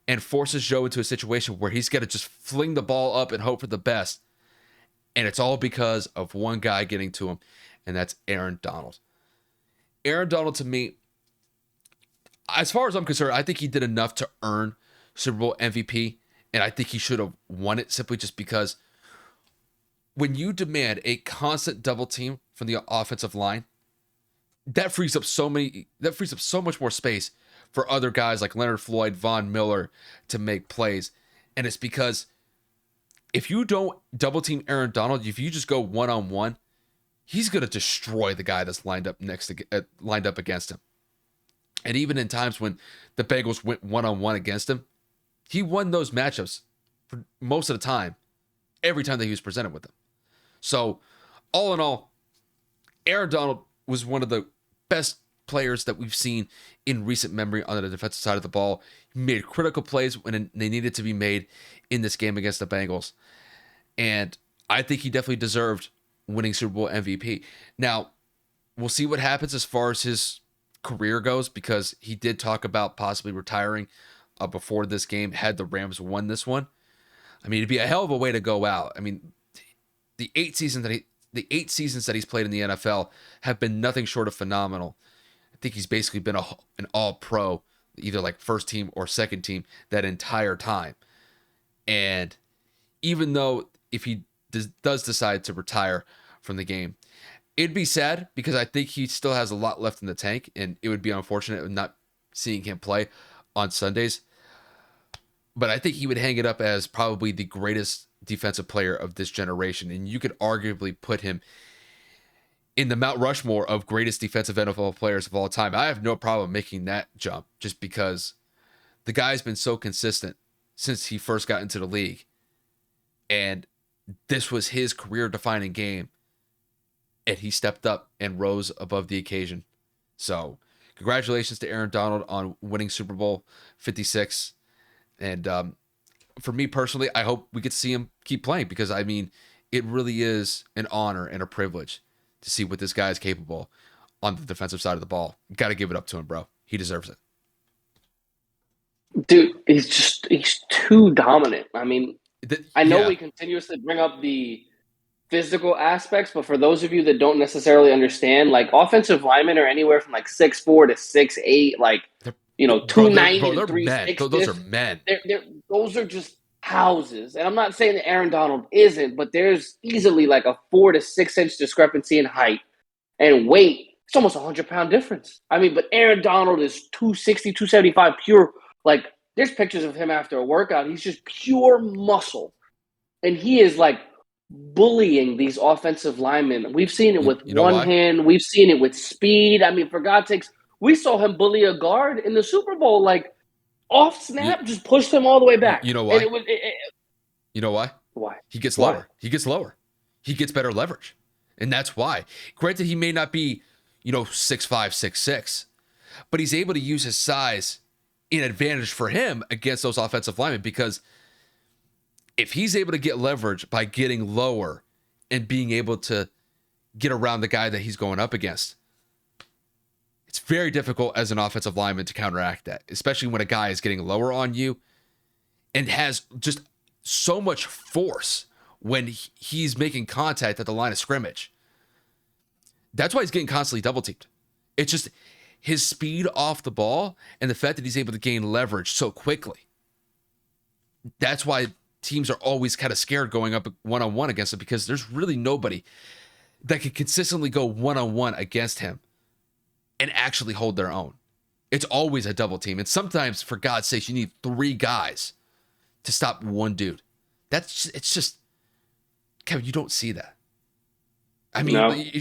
and forces Joe into a situation where he's got to just fling the ball up and hope for the best. And it's all because of one guy getting to him, and that's Aaron Donald. Aaron Donald, to me, as far as I'm concerned, I think he did enough to earn Super Bowl MVP, and I think he should have won it simply just because when you demand a constant double team from the offensive line, that frees up so much more space for other guys like Leonard Floyd, Von Miller to make plays. And it's because if you don't double team Aaron Donald, if you just go one-on-one, he's going to destroy the guy that's lined up against him. And even in times when the Bengals went one-on-one against him, he won those matchups for most of the time, every time that he was presented with them. So, all in all, Aaron Donald was one of the best players that we've seen in recent memory on the defensive side of the ball. He made critical plays when they needed to be made in this game against the Bengals. And I think he definitely deserved winning Super Bowl MVP. Now, we'll see what happens as far as his career goes, because he did talk about possibly retiring before this game had the Rams won this one. I mean, it'd be a hell of a way to go out. I mean, the 8 seasons that he's played in the NFL have been nothing short of phenomenal. I think he's basically been an all-pro, either like first team or second team that entire time. And even though if he does decide to retire from the game, it'd be sad because I think he still has a lot left in the tank, and it would be unfortunate not seeing him play on Sundays. But I think he would hang it up as probably the greatest defensive player of this generation, and you could arguably put him in the Mount Rushmore of greatest defensive NFL players of all time. I have no problem making that jump just because the guy's been so consistent since he first got into the league. And this was his career-defining game, and he stepped up and rose above the occasion. So, congratulations to Aaron Donald on winning Super Bowl 56. And for me personally, I hope we get to see him keep playing, because, I mean, it really is an honor and a privilege to see what this guy is capable on the defensive side of the ball. Got to give it up to him, bro. He deserves it. Dude, he's too dominant. I mean, I know we continuously bring up the physical aspects, but for those of you that don't necessarily understand, like, offensive linemen are anywhere from like 6'4" to 6'8", like, 290 to 360. Those are men. Those are just houses. And I'm not saying that Aaron Donald isn't, but there's easily like a 4 to 6 inch discrepancy in height and weight. It's almost a 100-pound difference. I mean, but Aaron Donald is 260, 275 pure. Like, there's pictures of him after a workout. He's just pure muscle. And he is like bullying these offensive linemen. We've seen it with hand. We've seen it with speed. I mean, for God's sakes, we saw him bully a guard in the Super Bowl. Like, off snap, just pushed him all the way back. You know why? And you know why? Why? He gets lower. He gets lower. He gets better leverage. And that's why. Granted, he may not be, 6'5", 6'6", but he's able to use his size in advantage for him against those offensive linemen, because if he's able to get leverage by getting lower and being able to get around the guy that he's going up against, it's very difficult as an offensive lineman to counteract that, especially when a guy is getting lower on you and has just so much force when he's making contact at the line of scrimmage. That's why he's getting constantly double teamed. It's just his speed off the ball and the fact that he's able to gain leverage so quickly. That's why teams are always kind of scared going up one-on-one against him, because there's really nobody that can consistently go one-on-one against him and actually hold their own. It's always a double team. And sometimes, for God's sake, you need 3 guys to stop one dude. It's just, Kevin, you don't see that. I mean, you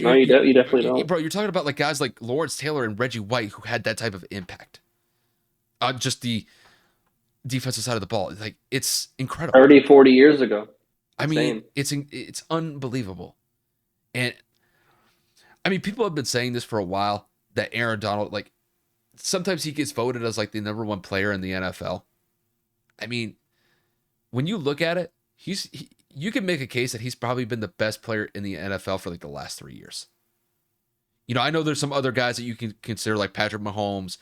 definitely don't. Bro, you're talking about like guys like Lawrence Taylor and Reggie White who had that type of impact on just the defensive side of the ball. Like, it's incredible. 30, 40 years ago. I mean, it's unbelievable. And I mean, people have been saying this for a while, that Aaron Donald, like, sometimes he gets voted as like the number 1 player in the NFL. I mean, when you look at it, you can make a case that he's probably been the best player in the NFL for like the last 3 years. I know there's some other guys that you can consider, like Patrick Mahomes,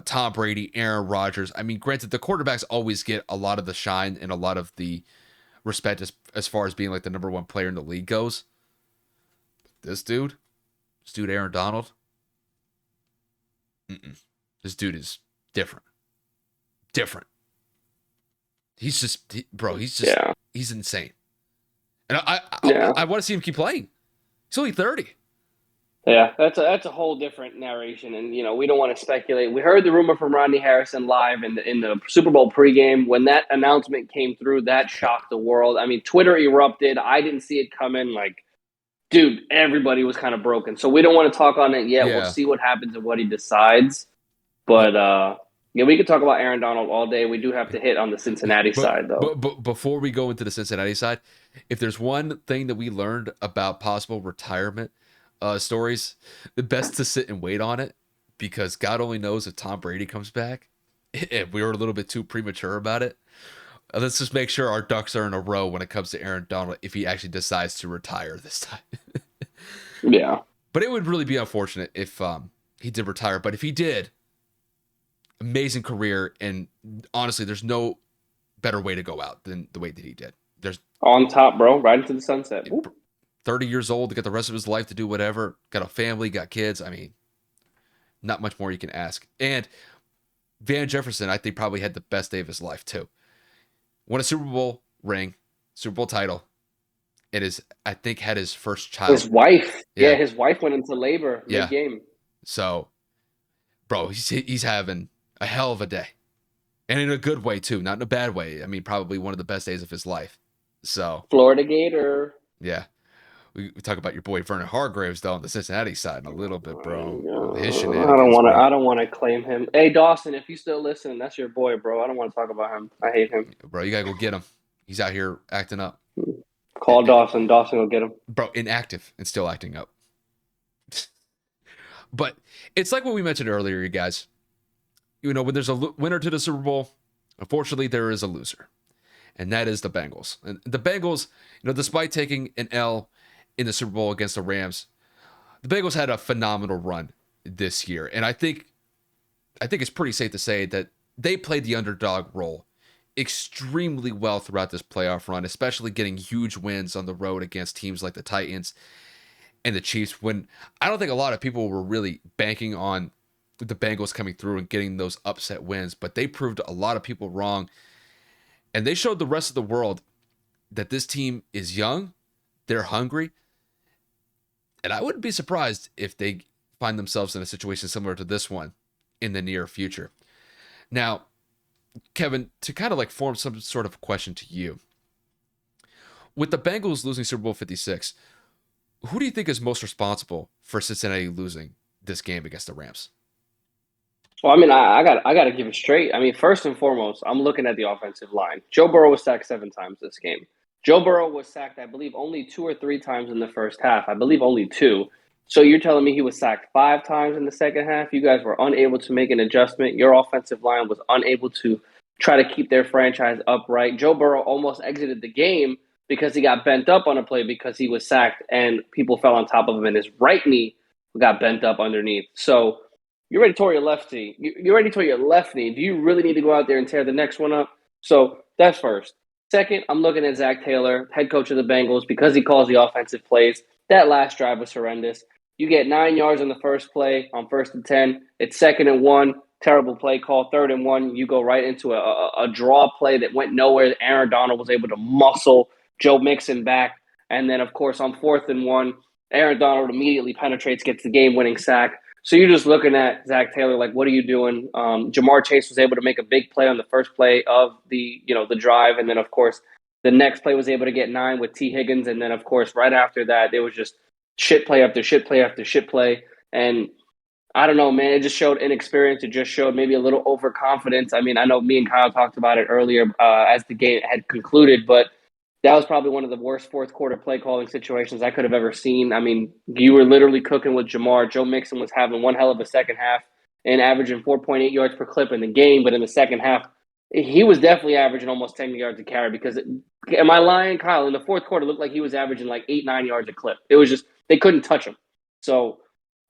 Tom Brady, Aaron Rodgers. I mean, granted, the quarterbacks always get a lot of the shine and a lot of the respect as far as being like the number 1 player in the league goes. This dude, Aaron Donald, this dude is different. He's just, he's insane. And I want to see him keep playing. He's only 30. Yeah, that's a whole different narration, and we don't want to speculate. We heard the rumor from Rodney Harrison live in the Super Bowl pregame. When that announcement came through, that shocked the world. I mean, Twitter erupted. I didn't see it coming. Like, dude, everybody was kind of broken. So we don't want to talk on it yet. We'll Yeah. see what happens and what he decides. But yeah, we could talk about Aaron Donald all day. We do have to hit on the Cincinnati But, side, though. but before we go into the Cincinnati side, if there's one thing that we learned about possible retirement stories, the best to sit and wait on it, because God only knows if Tom Brady comes back. If we were a little bit too premature about it, let's just make sure our ducks are in a row when it comes to Aaron Donald if he actually decides to retire this time. Yeah. But it would really be unfortunate if he did retire. But if he did, amazing career, and honestly, there's no better way to go out than the way that he did. There's On top, bro. Right into the sunset. Woo. 30 years old to get the rest of his life to do whatever. Got a family, got kids. I mean, not much more you can ask. And Van Jefferson, I think, probably had the best day of his life too. Won a Super Bowl ring, Super Bowl title. It is, I think, had his first child. His wife. Yeah. His wife went into labor mid-game. So, bro, he's having a hell of a day. And in a good way, too. Not in a bad way. I mean, probably one of the best days of his life. So, Florida Gator. yeah. We talk about your boy Vernon Hargraves, though, on the Cincinnati side a little bit, bro. His shenanigans, I don't want to claim him. Hey, Dawson, if you still listen, that's your boy, bro. I don't want to talk about him. I hate him. Bro, you got to go get him. He's out here acting up. Call Dawson. Dawson will get him. Bro, inactive and still acting up. But it's like what we mentioned earlier, you guys. When there's a winner to the Super Bowl, unfortunately, there is a loser. And that is the Bengals. And the Bengals, despite taking an L in the Super Bowl against the Rams, the Bengals had a phenomenal run this year. And I think it's pretty safe to say that they played the underdog role extremely well throughout this playoff run, especially getting huge wins on the road against teams like the Titans and the Chiefs, when I don't think a lot of people were really banking on the Bengals coming through and getting those upset wins, but they proved a lot of people wrong. And they showed the rest of the world that this team is young, they're hungry, and I wouldn't be surprised if they find themselves in a situation similar to this one in the near future. Now, Kevin, to kind of like form some sort of question to you, with the Bengals losing Super Bowl 56, who do you think is most responsible for Cincinnati losing this game against the Rams? Well, I mean, I got to give it straight. I mean, first and foremost, I'm looking at the offensive line. Joe Burrow was sacked 7 times this game. Joe Burrow was sacked, I believe, only 2 or 3 times in the first half. I believe only 2. So you're telling me he was sacked 5 times in the second half? You guys were unable to make an adjustment. Your offensive line was unable to try to keep their franchise upright. Joe Burrow almost exited the game because he got bent up on a play because he was sacked and people fell on top of him and his right knee got bent up underneath. So you already tore your left knee. You already tore your left knee. Do you really need to go out there and tear the next one up? So that's first. Second, I'm looking at Zach Taylor, head coach of the Bengals, because he calls the offensive plays. That last drive was horrendous. You get 9 yards on the first play on 1st and 10. It's 2nd and 1. Terrible play call. 3rd and 1. You go right into a draw play that went nowhere. Aaron Donald was able to muscle Joe Mixon back. And then, of course, on 4th and 1, Aaron Donald immediately penetrates, gets the game-winning sack. So you're just looking at Zach Taylor like, what are you doing? Jamar Chase was able to make a big play on the first play of the drive. And then, of course, the next play was able to get 9 with T. Higgins. And then, of course, right after that, it was just shit play after shit play after shit play. And I don't know, man. It just showed inexperience. It just showed maybe a little overconfidence. I mean, I know me and Kyle talked about it earlier as the game had concluded, but that was probably one of the worst fourth quarter play calling situations I could have ever seen. I mean, you were literally cooking with Jamar. Joe Mixon was having one hell of a second half and averaging 4.8 yards per clip in the game. But in the second half, he was definitely averaging almost 10 yards a carry because, am I lying, Kyle? In the fourth quarter, it looked like he was averaging like 8-9 yards a clip. It was just, they couldn't touch him. So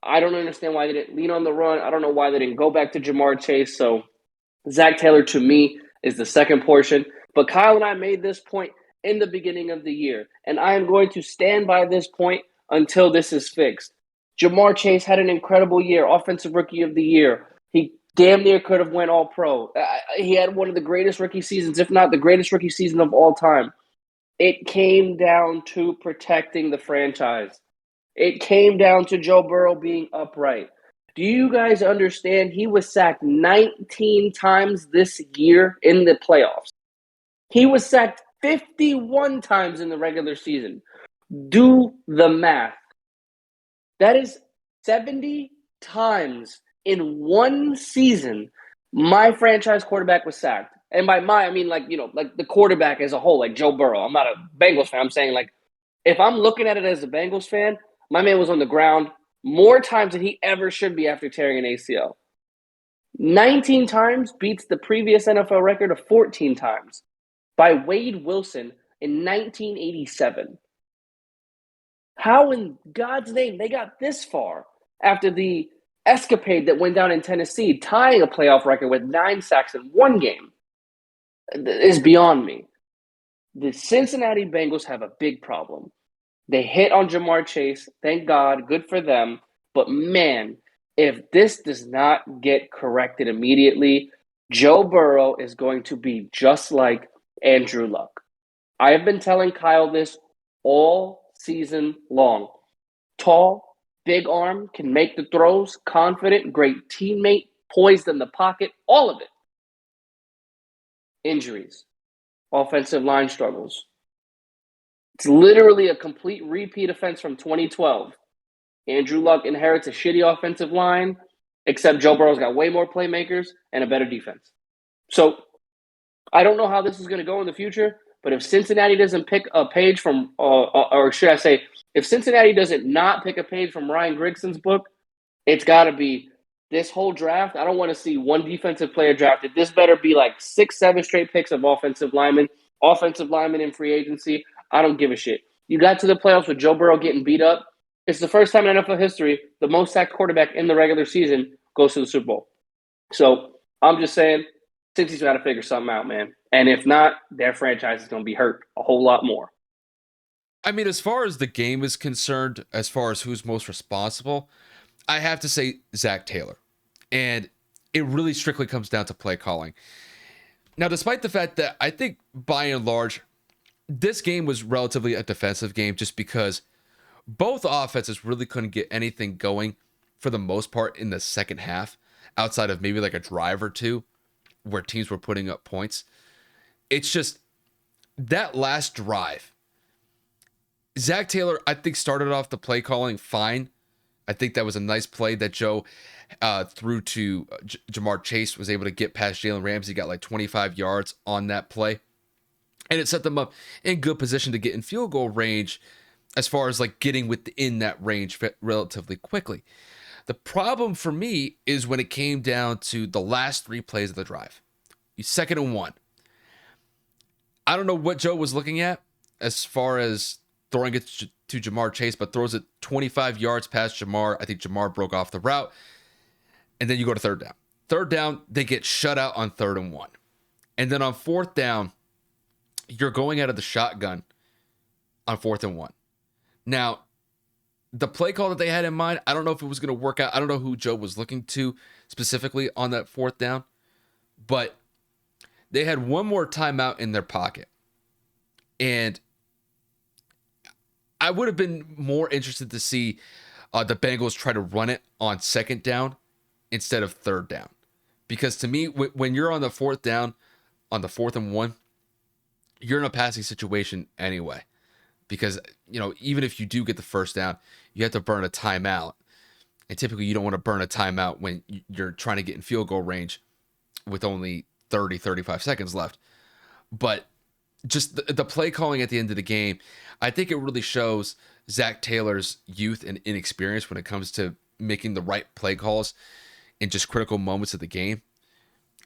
I don't understand why they didn't lean on the run. I don't know why they didn't go back to Jamar Chase. So Zach Taylor, to me, is the second portion. But Kyle and I made this point in the beginning of the year, and I am going to stand by this point until this is fixed. Jamar Chase had an incredible year, Offensive Rookie of the Year. He damn near could have went All-Pro. He had one of the greatest rookie seasons, if not the greatest rookie season of all time. It came down to protecting the franchise. It came down to Joe Burrow being upright. Do you guys understand he was sacked 19 times this year in the playoffs? He was sacked 51 times in the regular season. Do the math. That is 70 times in one season my franchise quarterback was sacked. And by my, I mean like the quarterback as a whole, like Joe Burrow. I'm not a Bengals fan. I'm saying like if I'm looking at it as a Bengals fan, my man was on the ground more times than he ever should be after tearing an ACL. 19 times beats the previous NFL record of 14 times by Wade Wilson in 1987. How in God's name they got this far after the escapade that went down in Tennessee, tying a playoff record with 9 sacks in one game, is beyond me. The Cincinnati Bengals have a big problem. They hit on Jamar Chase. Thank God. Good for them. But man, if this does not get corrected immediately, Joe Burrow is going to be just like Andrew Luck. I have been telling Kyle this all season long. Tall, big arm, can make the throws, confident, great teammate, poised in the pocket, all of it. Injuries, offensive line struggles. It's literally a complete repeat offense from 2012. Andrew Luck inherits a shitty offensive line, except Joe Burrow's got way more playmakers and a better defense. So I don't know how this is going to go in the future, but if Cincinnati doesn't pick a page from, or should I say, if Cincinnati doesn't not pick a page from Ryan Grigson's book, it's got to be this whole draft. I don't want to see one defensive player drafted. This better be like 6, 7 straight picks of offensive linemen in free agency. I don't give a shit. You got to the playoffs with Joe Burrow getting beat up. It's the first time in NFL history the most sacked quarterback in the regular season goes to the Super Bowl. So I'm just saying, Cincy's got to figure something out, man. And if not, their franchise is going to be hurt a whole lot more. I mean, as far as the game is concerned, as far as who's most responsible, I have to say Zach Taylor. And it really strictly comes down to play calling. Now, despite the fact that I think by and large, this game was relatively a defensive game just because both offenses really couldn't get anything going for the most part in the second half, outside of maybe like a drive or two where teams were putting up points. It's just that last drive. Zach Taylor, I think, started off the play calling fine. I think that was a nice play that Joe threw to Jamar Chase, was able to get past Jalen Ramsey, got like 25 yards on that play. And it set them up in good position to get in field goal range as far as like getting within that range relatively quickly. The problem for me is when it came down to the last 3 plays of the drive. 2nd and 1. I don't know what Joe was looking at as far as throwing it to Jamar Chase, but throws it 25 yards past Jamar. I think Jamar broke off the route. And then you go to 3rd down. 3rd down, they get shut out on 3rd and 1. And then on 4th down, you're going out of the shotgun on 4th and 1. Now, the play call that they had in mind, I don't know if it was going to work out. I don't know who Joe was looking to specifically on that 4th down, but they had one more timeout in their pocket. And I would have been more interested to see the Bengals try to run it on 2nd down instead of 3rd down. Because to me, when you're on the 4th down, on the 4th and 1, you're in a passing situation anyway. Because, even if you do get the 1st down, you have to burn a timeout. And typically you don't want to burn a timeout when you're trying to get in field goal range with only 30, 35 seconds left. But just the play calling at the end of the game, I think it really shows Zach Taylor's youth and inexperience when it comes to making the right play calls in just critical moments of the game.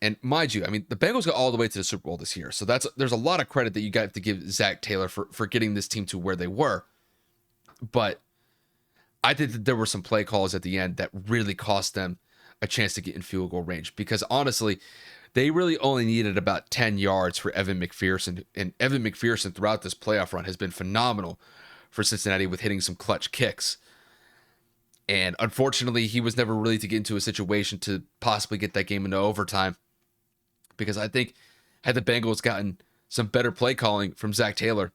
And mind you, I mean, the Bengals got all the way to the Super Bowl this year. So there's a lot of credit that you got to give Zach Taylor for getting this team to where they were. But I think that there were some play calls at the end that really cost them a chance to get in field goal range. Because honestly, they really only needed about 10 yards for Evan McPherson. And Evan McPherson throughout this playoff run has been phenomenal for Cincinnati with hitting some clutch kicks. And unfortunately, he was never really to get into a situation to possibly get that game into overtime. Because I think had the Bengals gotten some better play calling from Zach Taylor,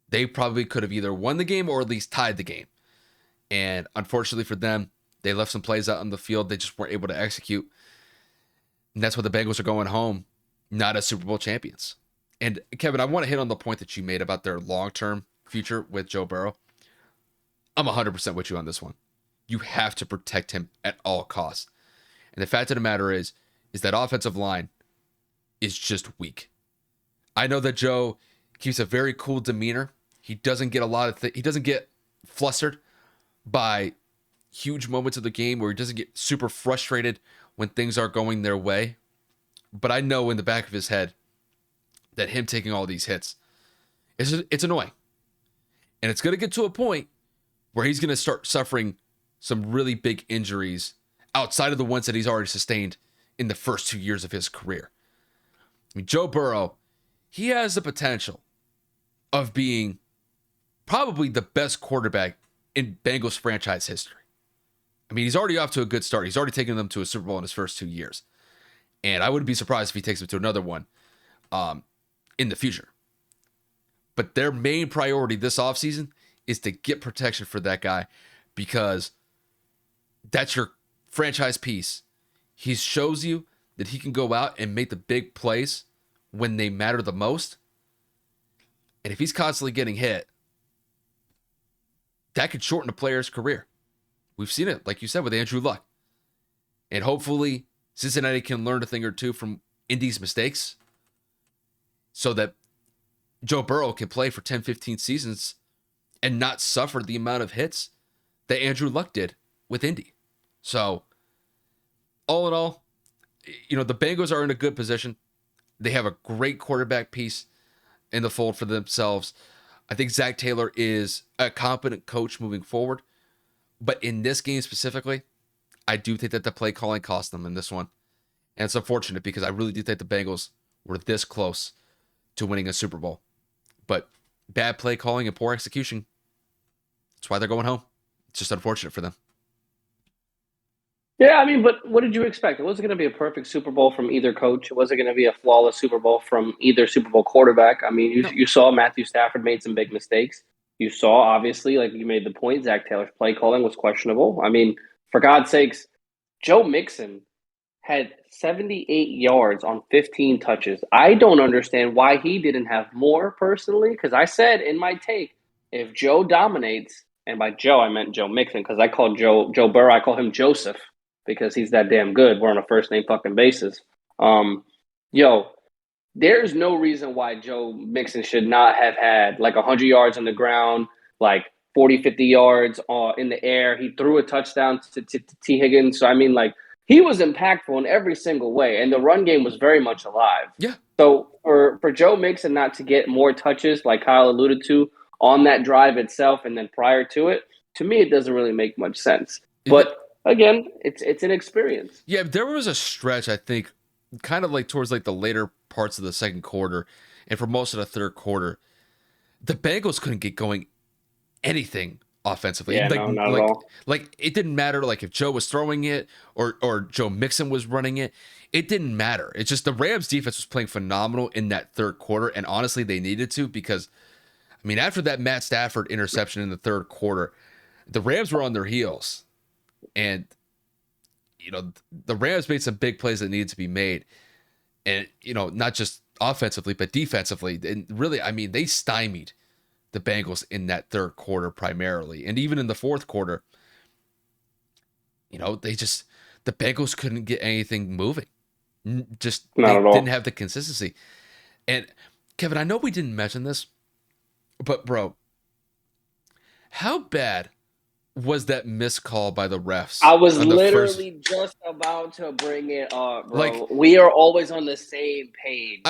they probably could have either won the game or at least tied the game. And unfortunately for them, they left some plays out on the field they just weren't able to execute. And that's why the Bengals are going home, not as Super Bowl champions. And Kevin, I want to hit on the point that you made about their long-term future with Joe Burrow. I'm 100% with you on this one. You have to protect him at all costs. And the fact of the matter is that offensive line is just weak. I know that Joe keeps a very cool demeanor. He doesn't get a lot of he doesn't get flustered by huge moments of the game, where he doesn't get super frustrated when things aren't going their way. But I know in the back of his head that him taking all these hits, it's annoying. And it's going to get to a point where he's going to start suffering some really big injuries outside of the ones that he's already sustained in the first 2 years of his career. I mean, Joe Burrow, he has the potential of being probably the best quarterback in Bengals franchise history. I mean, he's already off to a good start. He's already taken them to a Super Bowl in his first 2 years. And I wouldn't be surprised if he takes them to another one in the future. But their main priority this offseason is to get protection for that guy, because that's your franchise piece. He shows you that he can go out and make the big plays when they matter the most. And if he's constantly getting hit, that could shorten a player's career. We've seen it, like you said, with Andrew Luck. And hopefully Cincinnati can learn a thing or two from Indy's mistakes so that Joe Burrow can play for 10, 15 seasons and not suffer the amount of hits that Andrew Luck did with Indy. So, all in all, the Bengals are in a good position. They have a great quarterback piece in the fold for themselves. I think Zach Taylor is a competent coach moving forward. But in this game specifically, I do think that the play calling cost them in this one. And it's unfortunate, because I really do think the Bengals were this close to winning a Super Bowl. But bad play calling and poor execution, that's why they're going home. It's just unfortunate for them. Yeah, I mean, but what did you expect? It wasn't going to be a perfect Super Bowl from either coach. It wasn't going to be a flawless Super Bowl from either Super Bowl quarterback. I mean, you saw Matthew Stafford made some big mistakes. You saw, obviously, like you made the point, Zach Taylor's play calling was questionable. I mean, for God's sakes, Joe Mixon had 78 yards on 15 touches. I don't understand why he didn't have more personally, because I said in my take, if Joe dominates, and by Joe I meant Joe Mixon, because I called Joe Burrow, I call him Joseph because he's that damn good. We're on a first name fucking basis. There's no reason why Joe Mixon should not have had like 100 yards on the ground, like 40, 50 yards in the air. He threw a touchdown to T. Higgins. So, I mean, like, he was impactful in every single way, and the run game was very much alive. Yeah. So for Joe Mixon not to get more touches, like Kyle alluded to, on that drive itself and then prior to it, to me, it doesn't really make much sense. But again, it's an experience. Yeah, there was a stretch, I think, kind of like towards like the later parts of the second quarter, and for most of the third quarter, the Bengals couldn't get going anything offensively. Yeah, not at all. Like, it didn't matter like if Joe was throwing it or Joe Mixon was running it. It didn't matter. It's just the Rams defense was playing phenomenal in that third quarter, and honestly, they needed to, because I mean, after that Matt Stafford interception in the third quarter, the Rams were on their heels. And the Rams made some big plays that needed to be made. And, not just offensively, but defensively. And really, I mean, they stymied the Bengals in that third quarter primarily. And even in the fourth quarter, the Bengals couldn't get anything moving. Just they didn't have the consistency. And Kevin, I know we didn't mention this, but bro, how bad was that missed call by the refs? I was literally just about to bring it up, bro. Like, we are always on the same page.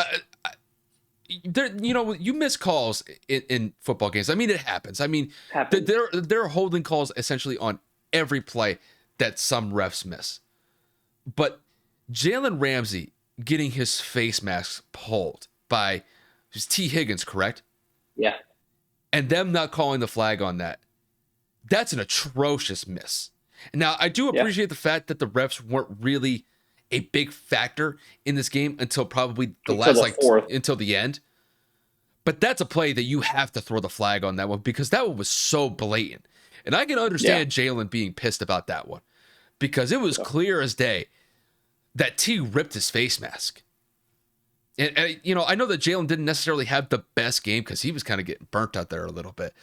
You miss calls in football games. I mean, it happens. I mean, there are holding calls essentially on every play that some refs miss. But Jalen Ramsey getting his face mask pulled by T. Higgins, correct? Yeah. And them not calling the flag on that. That's an atrocious miss. Now, I do appreciate the fact that the refs weren't really a big factor in this game until probably until the end. But that's a play that you have to throw the flag on that one because that one was so blatant. And I can understand Jalen being pissed about that one because it was clear as day that T ripped his face mask. And I know that Jalen didn't necessarily have the best game because he was kind of getting burnt out there a little bit.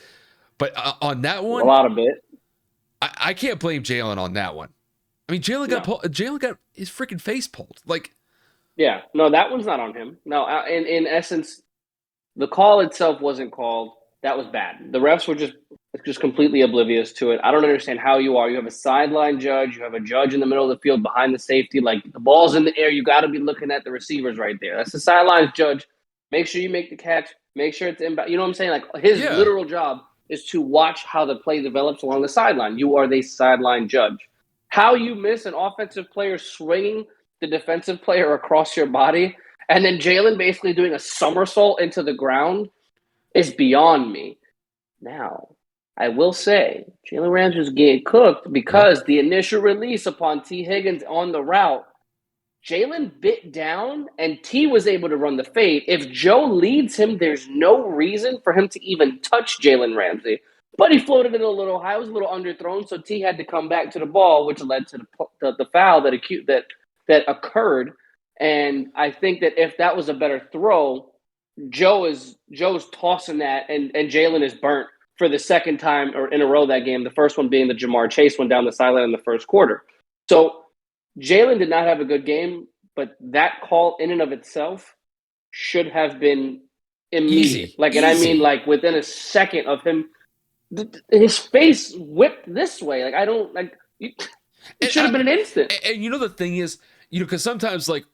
But on that one, a lot of it. I can't blame Jalen on that one. I mean, Jalen got his freaking face pulled. Like, yeah, no, that one's not on him. No, in essence, the call itself wasn't called. That was bad. The refs were just completely oblivious to it. I don't understand how you are. You have a sideline judge. You have a judge in the middle of the field behind the safety. Like, the ball's in the air. You got to be looking at the receivers right there. That's the sideline judge. Make sure you make the catch. Make sure it's inbound. You know what I'm saying? Like, his literal job is to watch how the play develops along the sideline. You are the sideline judge. How you miss an offensive player swinging the defensive player across your body and then Jalen basically doing a somersault into the ground is beyond me. Now, I will say, Jalen Ramsey was getting cooked because the initial release upon T. Higgins on the route, Jalen bit down and T was able to run the fade. If Joe leads him, there's no reason for him to even touch Jalen Ramsey. But he floated it a little high. It was a little underthrown, so T had to come back to the ball, which led to the foul that occurred. And I think that if that was a better throw, Joe's tossing that, and Jalen is burnt for the second time or in a row that game. The first one being the Jamar Chase one down the sideline in the first quarter. So Jalen did not have a good game, but that call in and of itself should have been immediate. And I mean, like, within a second of him, his face whipped this way. Like, I don't like. It should have been an instant. And the thing is, because sometimes, like,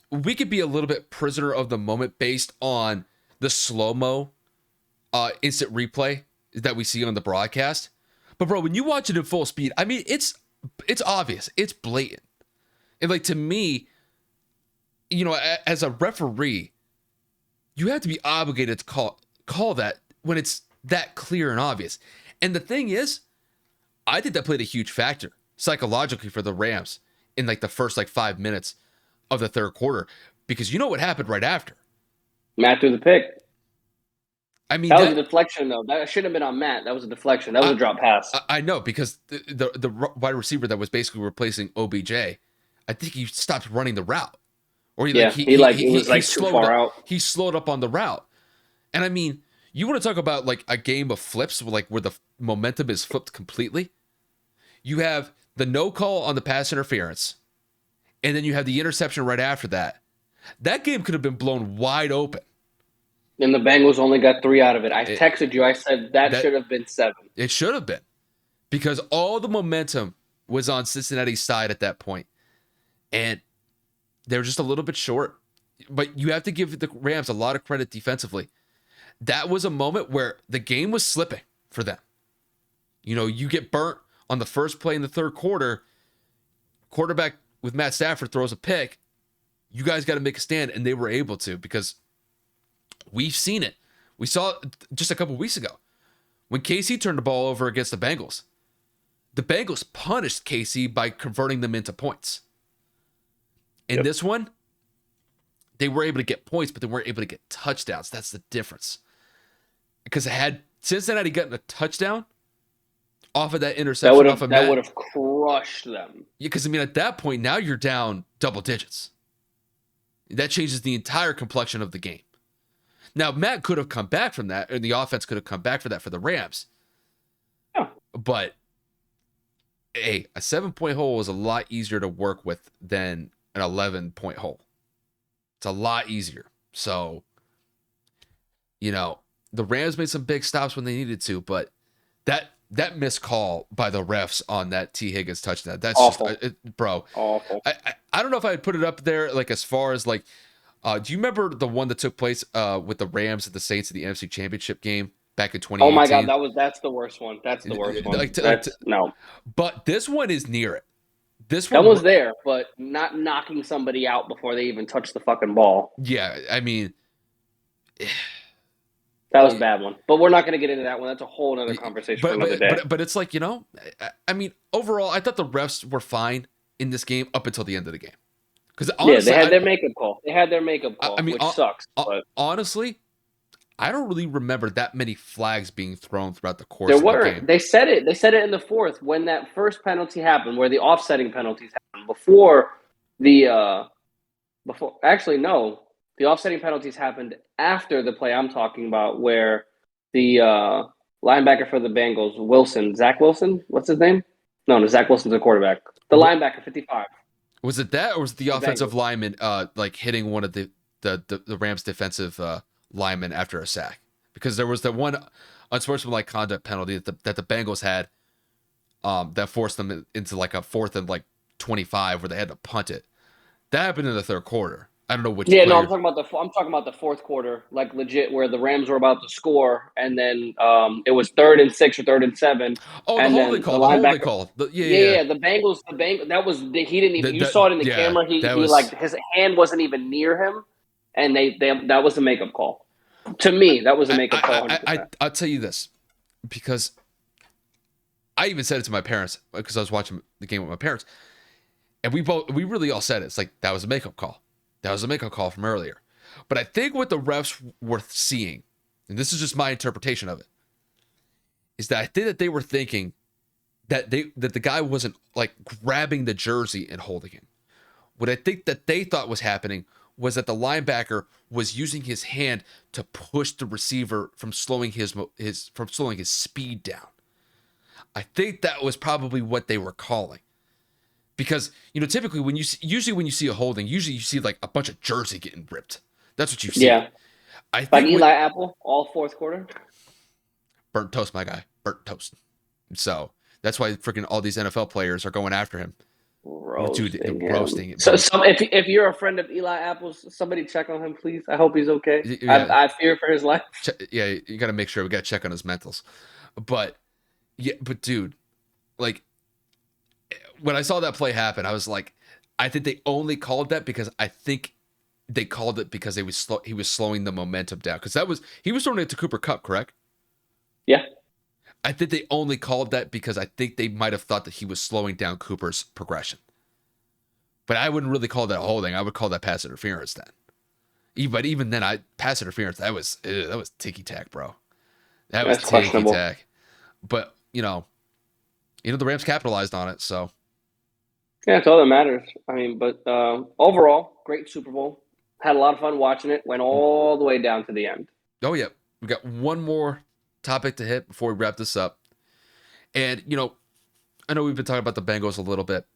we could be a little bit prisoner of the moment based on the slow-mo instant replay that we see on the broadcast. But, bro, when you watch it in full speed, I mean, it's obvious. It's blatant. And, like, to me, as a referee, you have to be obligated to call that when it's that clear and obvious. And the thing is, I think that played a huge factor psychologically for the Rams in, like, the first, 5 minutes of the third quarter, because you know what happened right after. Matt threw the pick. I mean, that was a deflection, though. That shouldn't have been on Matt. That was a deflection. That was a drop pass. I know, because the wide receiver that was basically replacing OBJ, I think he stopped running the route, or he was too far out. He slowed up on the route, and I mean, you want to talk about, like, a game of flips, like, where the momentum is flipped completely. You have the no call on the pass interference, and then you have the interception right after that. That game could have been blown wide open. And the Bengals only got 3 out of it. I texted you. I said that should have been 7. It should have been, because all the momentum was on Cincinnati's side at that point, and they were just a little bit short. But you have to give the Rams a lot of credit defensively. That was a moment where the game was slipping for them. You get burnt on the first play in the third quarter. Quarterback with Matt Stafford throws a pick. You guys got to make a stand, and they were able to, because we've seen it. We saw it just a couple weeks ago when KC turned the ball over against the Bengals. The Bengals punished KC by converting them into points. In this one, they were able to get points, but they weren't able to get touchdowns. That's the difference. Because had Cincinnati gotten a touchdown off of that interception, that would have crushed them. Yeah, because, I mean, at that point, now you're down double digits. That changes the entire complexion of the game. Now, Matt could have come back from that, and the offense could have come back for that for the Rams. Yeah. But, hey, a 7-point hole is a lot easier to work with than an 11-point hole. It's a lot easier. So, the Rams made some big stops when they needed to, but that missed call by the refs on that T. Higgins touchdown, that's awful. Bro. Awful. I don't know if I'd put it up there, like, as far as, like, do you remember the one that took place with the Rams and the Saints in the NFC Championship game back in 2018? Oh my God, that's the worst one. That's the worst one. No. But this one is near it. That was there, but not knocking somebody out before they even touch the fucking ball. Yeah, I mean, that was a bad one. But we're not going to get into that one. That's a whole other conversation for another day. But it's like, I mean, overall, I thought the refs were fine in this game up until the end of the game. Because they had their makeup call. They had their makeup call, which sucks. Honestly, I don't really remember that many flags being thrown throughout the There course of a were. game. They said it. They said it in the fourth when that first penalty happened, where the offsetting penalties happened before the before. Actually, no, the offsetting penalties happened after the play I'm talking about, where the linebacker for the Bengals, Wilson, Zach Wilson, what's his name? No, Zach Wilson's a quarterback. The What linebacker, 55, was it, that or was it the the offensive Bengals. lineman like hitting one of the Rams defensive linemen after a sack? Because there was that one unsportsmanlike conduct penalty that the Bengals had that forced them into like a fourth and like 25 where they had to punt it. That happened in the third quarter. I don't know which Yeah, no, I'm player. talking about the fourth quarter, like legit, where the Rams were about to score, and then it was 3rd and 6 or 3rd and 7, Oh, the and holding then the call. The holding linebacker. call. Yeah, Yeah, yeah, yeah. yeah, the Bengals. That was he didn't even. You saw it in the Yeah, camera. that He like was. his hand wasn't even near him, and they that was a makeup call. To me, that was a makeup call, 100%. I'll tell you this because I even said it to my parents because I was watching the game with my parents, and we really all said it. It's like that was a makeup call. That was a makeup call from earlier. But I think what the refs were seeing, and this is just my interpretation of it, is that I think that they were thinking that the guy wasn't like grabbing the jersey and holding him. What I think that they thought was happening was that the linebacker was using his hand to push the receiver from slowing his speed down. I think that was probably what they were calling. Because, typically usually when you see a holding, usually you see like a bunch of jersey getting ripped. That's what you see. Yeah, I like think Eli what Apple, all fourth quarter. burnt toast, my guy, burnt toast. So that's why freaking all these NFL players are going after him. Dude, the Roasting him. roasting it, So, bro. if you're a friend of Eli Apple's, somebody check on him, please. I hope he's okay. Yeah, I fear for his life. yeah, you got to make sure we got to check on his mentals. But yeah, but dude, like when I saw that play happen, I was like, I think they only called that because I think they called it because he was slowing the momentum down because he was throwing it to Cooper Kupp, correct? Yeah, I think they only called that because I think they might have thought that he was slowing down Cooper's progression. But I wouldn't really call that holding. I would call that pass interference then. But even then, pass interference. That was ticky tack, bro. That was that's ticky questionable. tack. But the Rams capitalized on it. So Yeah, that's all that matters. I mean, but overall, great Super Bowl. Had a lot of fun watching it. Went all the way down to the end. oh yeah, we got one more topic to hit before we wrap this up. And I know we've been talking about the Bengals a little bit.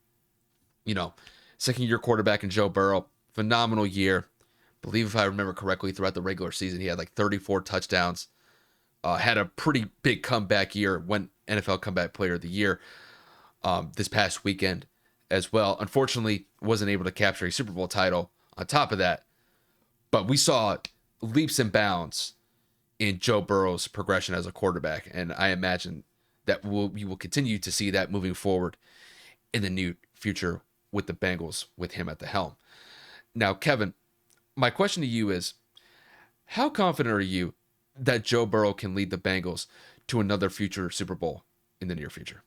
You know, second-year quarterback in Joe Burrow, phenomenal year. I believe if I remember correctly, throughout the regular season, he had like 34 touchdowns. Had a pretty big comeback year, went NFL Comeback Player of the Year this past weekend as well. Unfortunately, wasn't able to capture a Super Bowl title on top of that, but we saw leaps and bounds in Joe Burrow's progression as a quarterback, and I imagine that we will continue to see that moving forward in the new future with the Bengals with him at the helm. Now, Kevin, my question to you is, how confident are you that Joe Burrow can lead the Bengals to another future Super Bowl in the near future?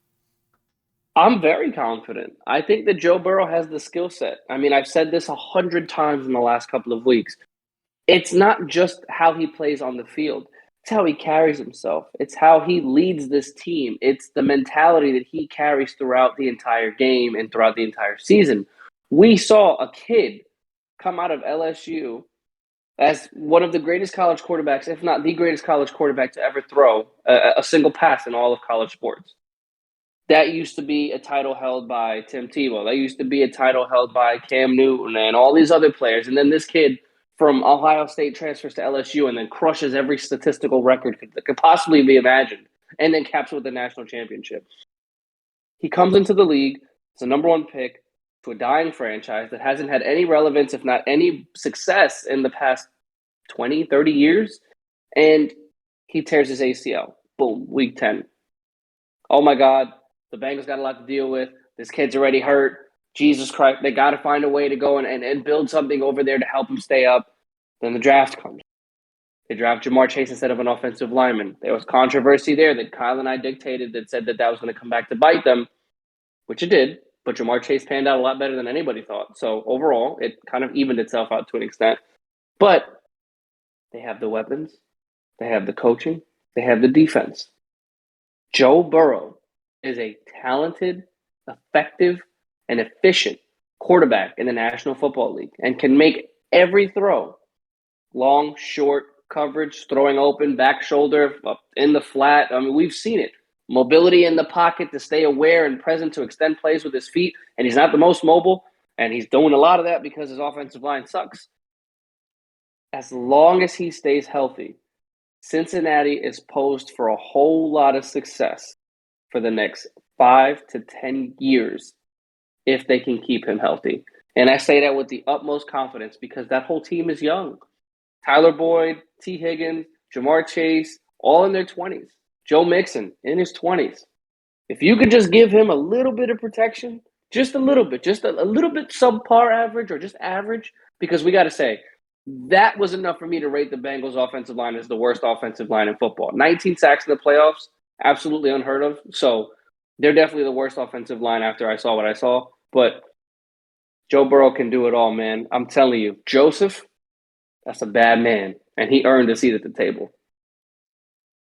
I'm very confident. I think that Joe Burrow has the skill set. I mean, I've said this 100 times in the last couple of weeks. It's not just how he plays on the field. It's how he carries himself. It's how he leads this team. It's the mentality that he carries throughout the entire game and throughout the entire season. We saw a kid come out of LSU as one of the greatest college quarterbacks, if not the greatest college quarterback to ever throw a single pass in all of college sports. That used to be a title held by Tim Tebow. That used to be a title held by Cam Newton and all these other players. And then this kid from Ohio State transfers to LSU and then crushes every statistical record that could possibly be imagined and then caps with the national championship. He comes into the league, it's a number one pick to a dying franchise that hasn't had any relevance, if not any success in the past 20, 30 years. And he tears his ACL. Boom, week 10. Oh my God, the Bengals got a lot to deal with. This kid's already hurt. Jesus Christ, they got to find a way to go and build something over there to help him stay up. Then the draft comes. They draft Jamar Chase instead of an offensive lineman. There was controversy there that Kyle and I dictated that said that was going to come back to bite them, which it did. But Jamar Chase panned out a lot better than anybody thought. So overall, it kind of evened itself out to an extent. But they have the weapons. They have the coaching. They have the defense. Joe Burrow is a talented, effective, and efficient quarterback in the National Football League and can make every throw long, short, coverage, throwing open, back shoulder, up in the flat. I mean, we've seen it. Mobility in the pocket to stay aware and present to extend plays with his feet. And he's not the most mobile, and he's doing a lot of that because his offensive line sucks. As long as he stays healthy, Cincinnati is posed for a whole lot of success for the next 5 to 10 years if they can keep him healthy. And I say that with the utmost confidence because that whole team is young. Tyler Boyd, T. Higgins, Jamar Chase, all in their 20s. Joe Mixon in his 20s. If you could just give him a little bit of protection, just a little bit subpar average or just average, because we got to say, that was enough for me to rate the Bengals offensive line as the worst offensive line in football. 19 sacks in the playoffs, absolutely unheard of. So they're definitely the worst offensive line after I saw what I saw. But Joe Burrow can do it all, man. I'm telling you, Joseph, that's a bad man, and he earned a seat at the table.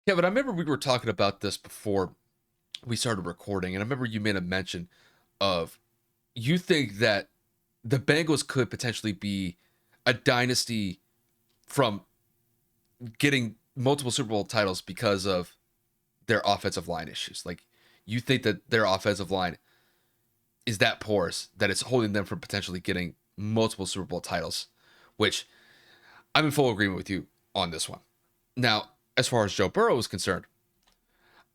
Yeah, but I remember we were talking about this before we started recording, and I remember you made a mention of you think that the Bengals could potentially be a dynasty from getting multiple Super Bowl titles because of their offensive line issues. Like, you think that their offensive line is that porous that it's holding them from potentially getting multiple Super Bowl titles, which I'm in full agreement with you on this one. Now, as far as Joe Burrow is concerned,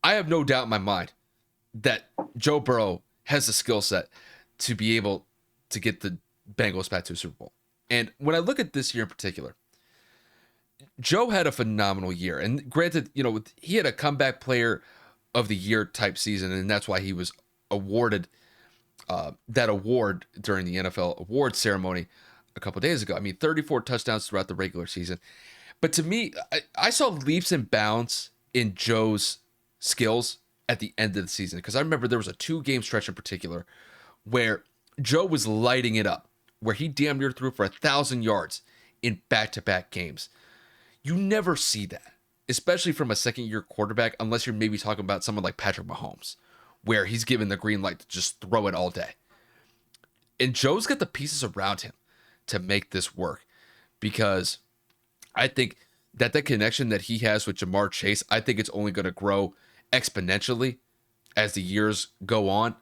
I have no doubt in my mind that Joe Burrow has the skill set to be able to get the Bengals back to a Super Bowl. And when I look at this year in particular, Joe had a phenomenal year. And granted, he had a comeback player of the year type season, and that's why he was awarded that award during the NFL award ceremony a couple days ago. I mean, 34 touchdowns throughout the regular season. But to me, I saw leaps and bounds in Joe's skills at the end of the season, because I remember there was a 2-game stretch in particular where Joe was lighting it up, where he damn near threw for 1,000 yards in back-to-back games. You never see that, especially from a second-year quarterback, unless you're maybe talking about someone like Patrick Mahomes, where he's given the green light to just throw it all day. And Joe's got the pieces around him to make this work, because I think that the connection that he has with Jamar Chase, I think it's only going to grow exponentially as the years go on.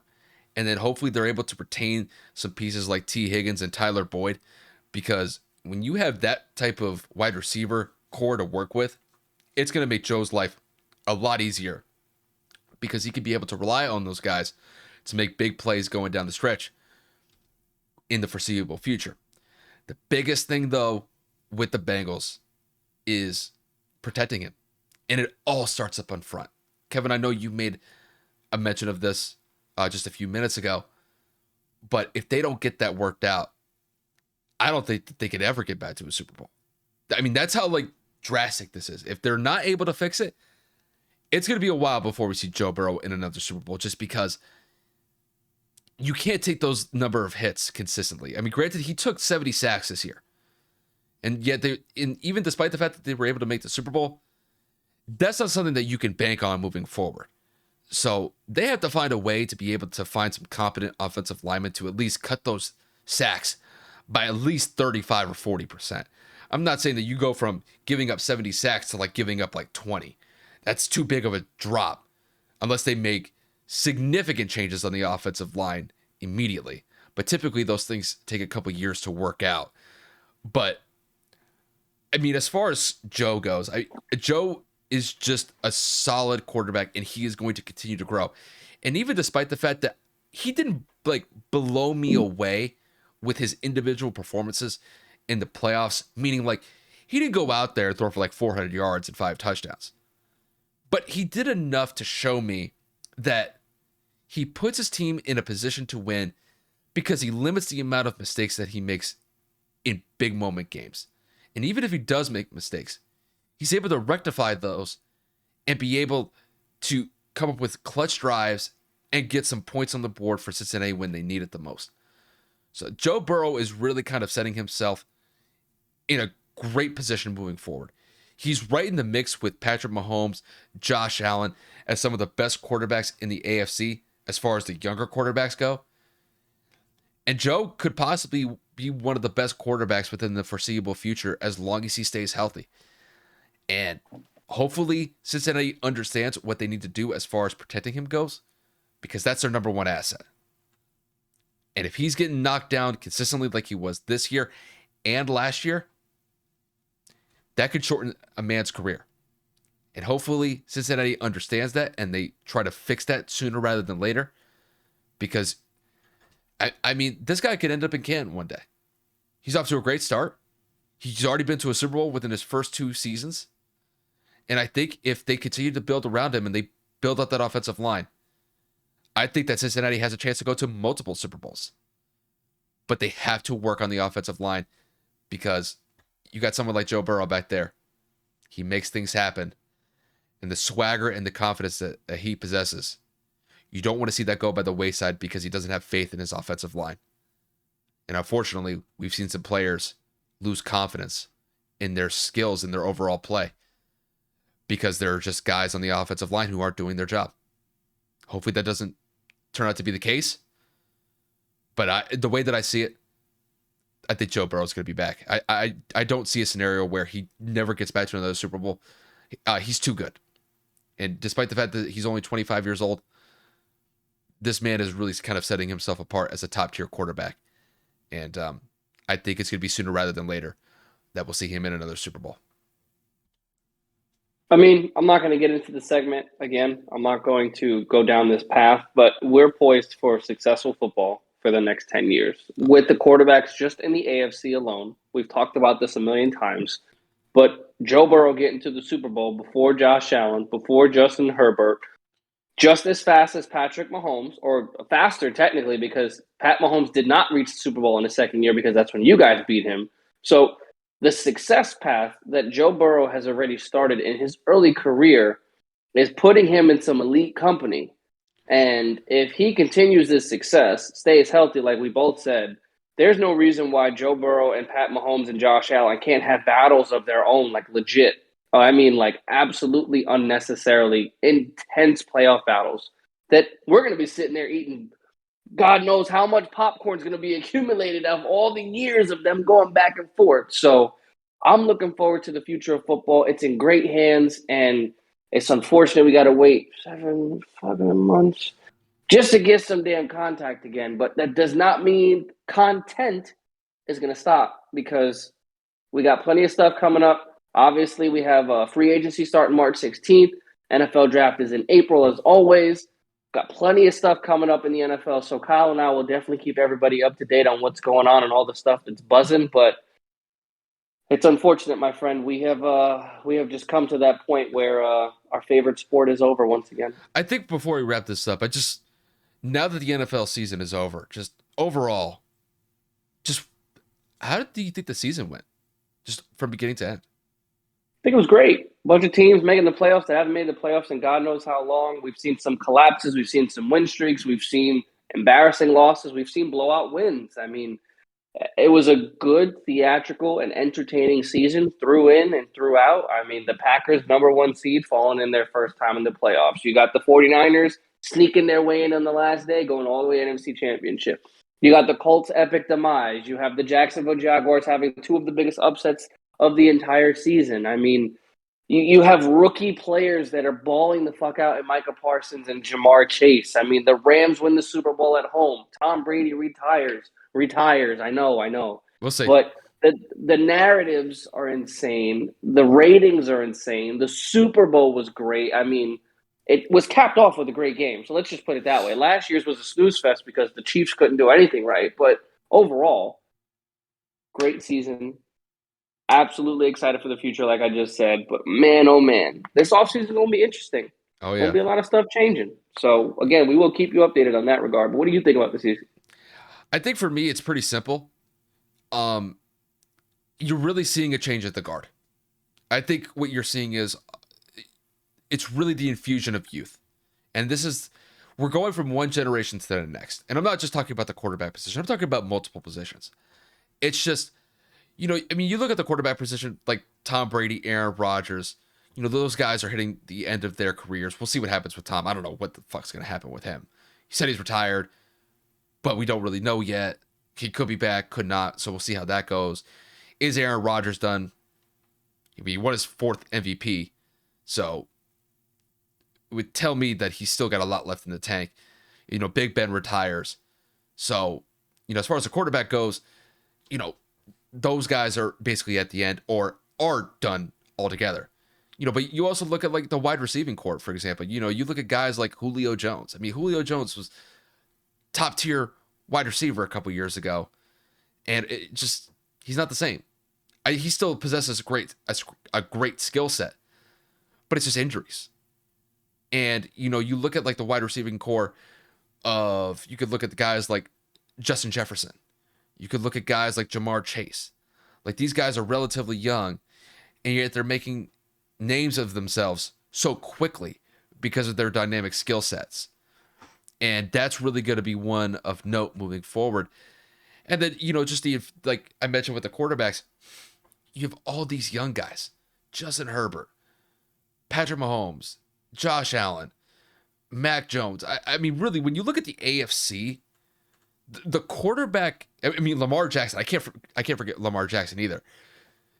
And then hopefully they're able to retain some pieces like T. Higgins and Tyler Boyd, because when you have that type of wide receiver core to work with, it's going to make Joe's life a lot easier, because he could be able to rely on those guys to make big plays going down the stretch in the foreseeable future. The biggest thing, though, with the Bengals is protecting him. And it all starts up on front. Kevin, I know you made a mention of this just a few minutes ago, but if they don't get that worked out, I don't think that they could ever get back to a Super Bowl. I mean, that's how drastic this is. If they're not able to fix it, it's going to be a while before we see Joe Burrow in another Super Bowl, just because you can't take those number of hits consistently. I mean, granted, he took 70 sacks this year, and yet even despite the fact that they were able to make the Super Bowl, that's not something that you can bank on moving forward. So they have to find a way to be able to find some competent offensive linemen to at least cut those sacks by at least 35 or 40%. I'm not saying that you go from giving up 70 sacks to giving up 20. That's too big of a drop unless they make significant changes on the offensive line immediately. But typically those things take a couple years to work out. But I mean, as far as Joe goes, Joe is just a solid quarterback, and he is going to continue to grow. And even despite the fact that he didn't blow me away with his individual performances in the playoffs, meaning he didn't go out there and throw for 400 yards and 5 touchdowns. But he did enough to show me that he puts his team in a position to win because he limits the amount of mistakes that he makes in big moment games. And even if he does make mistakes, he's able to rectify those and be able to come up with clutch drives and get some points on the board for Cincinnati when they need it the most. So Joe Burrow is really kind of setting himself in a great position moving forward. He's right in the mix with Patrick Mahomes, Josh Allen, as some of the best quarterbacks in the AFC as far as the younger quarterbacks go. And Joe could possibly be one of the best quarterbacks within the foreseeable future as long as he stays healthy. And hopefully Cincinnati understands what they need to do as far as protecting him goes, because that's their number one asset. And if he's getting knocked down consistently like he was this year and last year, that could shorten a man's career. And hopefully Cincinnati understands that and they try to fix that sooner rather than later. Because, I mean, this guy could end up in Canton one day. He's off to a great start. He's already been to a Super Bowl within his first 2 seasons. And I think if they continue to build around him and they build up that offensive line, I think that Cincinnati has a chance to go to multiple Super Bowls. But they have to work on the offensive line because you got someone like Joe Burrow back there. He makes things happen. And the swagger and the confidence that he possesses, you don't want to see that go by the wayside because he doesn't have faith in his offensive line. And unfortunately, we've seen some players lose confidence in their skills and their overall play because they're just guys on the offensive line who aren't doing their job. Hopefully that doesn't turn out to be the case. But the way that I see it, I think Joe Burrow is going to be back. I don't see a scenario where he never gets back to another Super Bowl. He's too good. And despite the fact that he's only 25 years old, this man is really kind of setting himself apart as a top-tier quarterback. And I think it's going to be sooner rather than later that we'll see him in another Super Bowl. I mean, I'm not going to get into the segment again. I'm not going to go down this path, but we're poised for successful football for the next 10 years. With the quarterbacks just in the AFC alone, we've talked about this a million times, but Joe Burrow getting to the Super Bowl before Josh Allen, before Justin Herbert, just as fast as Patrick Mahomes, or faster technically because Pat Mahomes did not reach the Super Bowl in his second year because that's when you guys beat him. So the success path that Joe Burrow has already started in his early career is putting him in some elite company. And if he continues this success, stays healthy, like we both said, there's no reason why Joe Burrow and Pat Mahomes and Josh Allen can't have battles of their own, like legit. I mean, like absolutely unnecessarily intense playoff battles that we're going to be sitting there eating. God knows how much popcorn is going to be accumulated of all the years of them going back and forth. So I'm looking forward to the future of football. It's in great hands, and it's unfortunate we got to wait 7 fucking months just to get some damn contact again. But that does not mean content is going to stop because we got plenty of stuff coming up. Obviously, we have a free agency starting March 16th. NFL draft is in April, as always. Got plenty of stuff coming up in the NFL. So Kyle and I will definitely keep everybody up to date on what's going on and all the stuff that's buzzing. But it's unfortunate, my friend. We have just come to that point where our favorite sport is over once again. I think before we wrap this up, now that the NFL season is over, just overall, just how do you think the season went? Just from beginning to end. I think it was great. A bunch of teams making the playoffs that haven't made the playoffs in God knows how long. We've seen some collapses. We've seen some win streaks. We've seen embarrassing losses. We've seen blowout wins. I mean, it was a good, theatrical, and entertaining season through in and throughout. I mean, the Packers, #1 seed, falling in their first time in the playoffs. You got the 49ers sneaking their way in on the last day, going all the way to NFC Championship. You got the Colts' epic demise. You have the Jacksonville Jaguars having 2 of the biggest upsets of the entire season. I mean, you have rookie players that are balling the fuck out in Micah Parsons and Jamar Chase. I mean, the Rams win the Super Bowl at home. Tom Brady retires. I know. We'll see. But the narratives are insane. The ratings are insane. The Super Bowl was great. I mean, it was capped off with a great game. So let's just put it that way. Last year's was a snooze fest because the Chiefs couldn't do anything right. But overall, great season. Absolutely excited for the future, like I just said. But man, oh man, this offseason is going to be interesting. Oh, yeah. There'll be a lot of stuff changing. So, again, we will keep you updated on that regard. But what do you think about the season? I think for me, it's pretty simple. You're really seeing a change at the guard. I think what you're seeing is it's really the infusion of youth. And we're going from one generation to the next. And I'm not just talking about the quarterback position. I'm talking about multiple positions. It's just I mean, you look at the quarterback position, like Tom Brady, Aaron Rodgers. Those guys are hitting the end of their careers. We'll see what happens with Tom. I don't know what the fuck's going to happen with him. He said he's retired, but we don't really know yet. He could be back, could not. So we'll see how that goes. Is Aaron Rodgers done? I mean, he won his 4th MVP. So it would tell me that he's still got a lot left in the tank. Big Ben retires. So, as far as the quarterback goes, those guys are basically at the end or are done altogether. But you also look at like the wide receiving corps, for example. You look at guys like Julio Jones. I mean, Julio Jones was top tier wide receiver a couple years ago, and he's not the same. He still possesses a great skill set, but it's just injuries. And you look at like the wide receiving corps you could look at the guys like Justin Jefferson. You could look at guys like Jamar Chase. Like these guys are relatively young, and yet they're making names of themselves so quickly because of their dynamic skill sets. And that's really going to be one of note moving forward. And then, just like I mentioned with the quarterbacks, you have all these young guys. Justin Herbert, Patrick Mahomes, Josh Allen, Mac Jones. I mean, really, when you look at the AFC, the quarterback, I mean, Lamar Jackson, I can't forget Lamar Jackson either.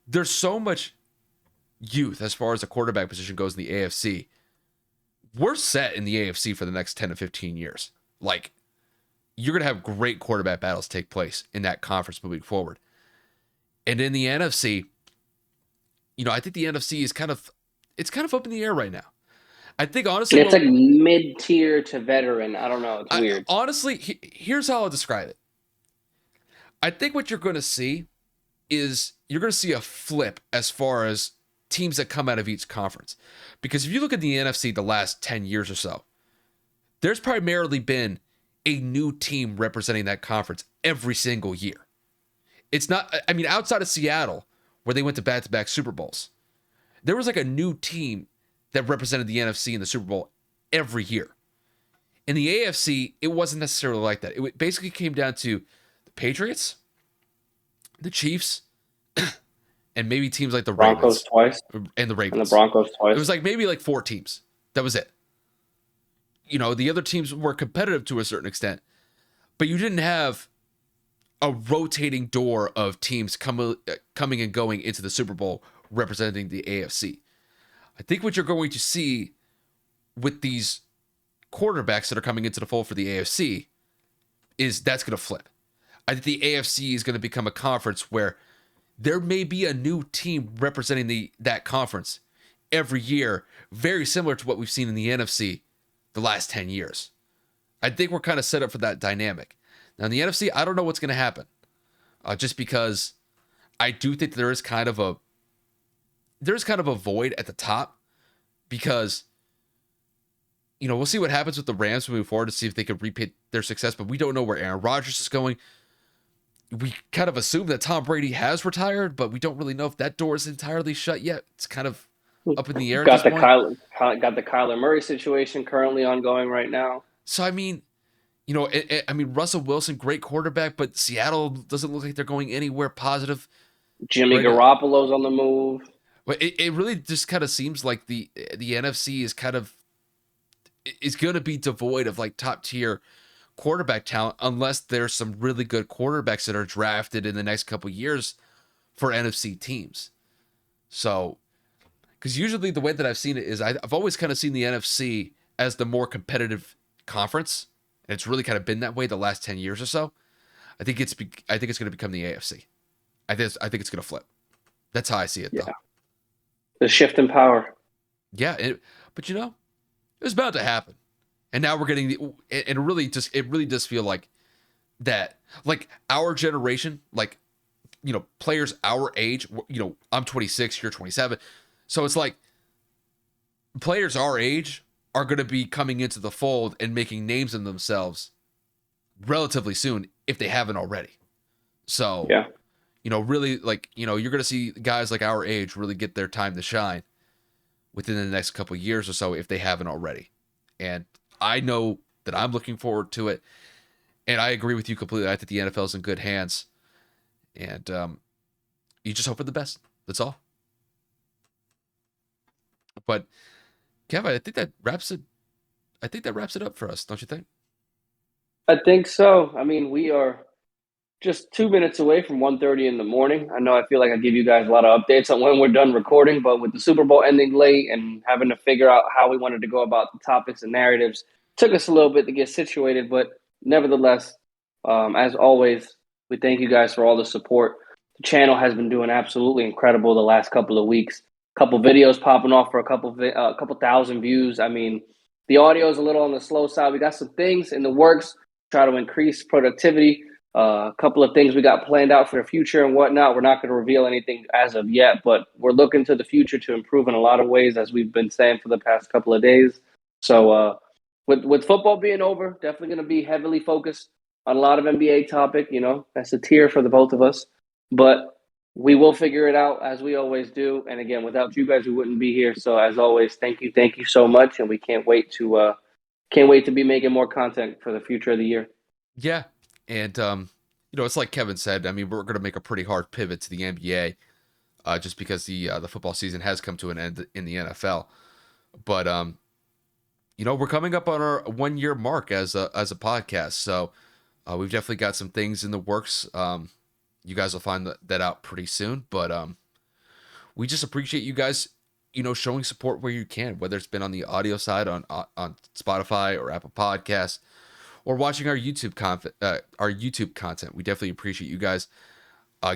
There's so much youth as far as the quarterback position goes in the AFC. We're set in the AFC for the next 10 to 15 years. Like, you're going to have great quarterback battles take place in that conference moving forward. And in the NFC, I think the NFC is kind of up in the air right now. I think honestly, it's like mid-tier to veteran. I don't know. It's weird. Honestly, here's how I'll describe it. I think what you're going to see is you're going to see a flip as far as teams that come out of each conference. Because if you look at the NFC the last 10 years or so, there's primarily been a new team representing that conference every single year. It's not, I mean, outside of Seattle, where they went to back-to-back Super Bowls, there was like a new team that represented the NFC in the Super Bowl every year. In the AFC, it wasn't necessarily like that. It basically came down to the Patriots, the Chiefs, and maybe teams like the Broncos Ravens. twice. And the Ravens. And the Broncos twice. It was like maybe like 4 teams. That was it. The other teams were competitive to a certain extent, but you didn't have a rotating door of teams coming and going into the Super Bowl representing the AFC. I think what you're going to see with these quarterbacks that are coming into the fold for the AFC is that's going to flip. I think the AFC is going to become a conference where there may be a new team representing that conference every year, very similar to what we've seen in the NFC the last 10 years. I think we're kind of set up for that dynamic. Now in the NFC, I don't know what's going to happen, just because I do think there's kind of a void at the top, because we'll see what happens with the Rams moving forward to see if they can repeat their success, but we don't know where Aaron Rodgers is going. We kind of assume that Tom Brady has retired, but we don't really know if that door is entirely shut yet. It's kind of up in the air. Got the Kyler Murray situation currently ongoing right now. So I mean, Russell Wilson, great quarterback, but Seattle doesn't look like they're going anywhere positive. Jimmy Garoppolo's on the move. But it really just kind of seems like the NFC is going to be devoid of like top tier quarterback talent unless there's some really good quarterbacks that are drafted in the next couple of years for NFC teams. So, because usually the way that I've seen it is I've always kind of seen the NFC as the more competitive conference, and it's really kind of been that way the last 10 years or so. I think it's going to become the AFC. I think it's going to flip. That's how I see it, though. The shift in power. Yeah, but it was bound to happen, and now we're getting it really does feel like that, like our generation, like players our age. I'm 26, you're 27, so it's like players our age are going to be coming into the fold and making names of themselves relatively soon if they haven't already. So yeah. Really, like, you're going to see guys like our age really get their time to shine within the next couple of years or so if they haven't already. And I know that I'm looking forward to it. And I agree with you completely. I think the NFL is in good hands. And you just hope for the best. That's all. But Kevin, I think that wraps it. I think that wraps it up for us, don't you think? I think so. I mean, we are just 2 minutes away from 1:30 in the morning. I know I feel like I give you guys a lot of updates on when we're done recording, but with the Super Bowl ending late and having to figure out how we wanted to go about the topics and narratives, took us a little bit to get situated. But nevertheless, as always, we thank you guys for all the support. The channel has been doing absolutely incredible the last couple of weeks. Couple videos popping off for a couple thousand views. I mean, the audio is a little on the slow side. We got some things in the works, try to increase productivity. A couple of things we got planned out for the future and whatnot. We're not going to reveal anything as of yet, but we're looking to the future to improve in a lot of ways, as we've been saying for the past couple of days. So, with football being over, definitely going to be heavily focused on a lot of NBA topic. You know, that's a tier for the both of us, but we will figure it out as we always do. And again, without you guys, we wouldn't be here. So, as always, thank you so much, and we can't wait to be making more content for the future of the year. Yeah, and it's like Kevin said. I mean, we're going to make a pretty hard pivot to the NBA, just because the football season has come to an end in the NFL. But we're coming up on our 1 year mark as a podcast, so we've definitely got some things in the works. You guys will find that out pretty soon. But we just appreciate you guys, showing support where you can, whether it's been on the audio side on Spotify or Apple Podcasts, or watching our YouTube content. We definitely appreciate you guys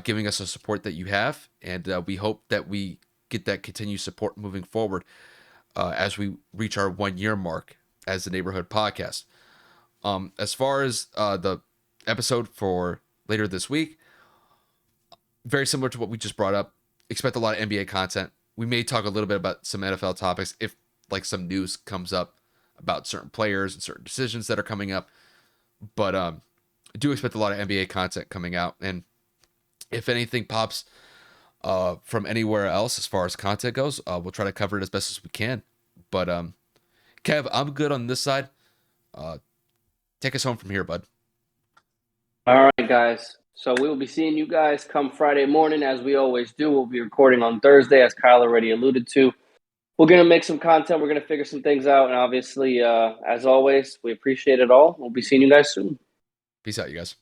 giving us the support that you have, and we hope that we get that continued support moving forward as we reach our 1 year mark as the Neighborhood Podcast. As far as the episode for later this week, very similar to what we just brought up. Expect a lot of NBA content. We may talk a little bit about some NFL topics if like some news comes up about certain players and certain decisions that are coming up. But I do expect a lot of NBA content coming out. And if anything pops from anywhere else as far as content goes, we'll try to cover it as best as we can. But Kev, I'm good on this side. Take us home from here, bud. All right, guys. So we will be seeing you guys come Friday morning, as we always do. We'll be recording on Thursday, as Kyle already alluded to. We're going to make some content. We're going to figure some things out. And obviously, as always, we appreciate it all. We'll be seeing you guys soon. Peace out, you guys.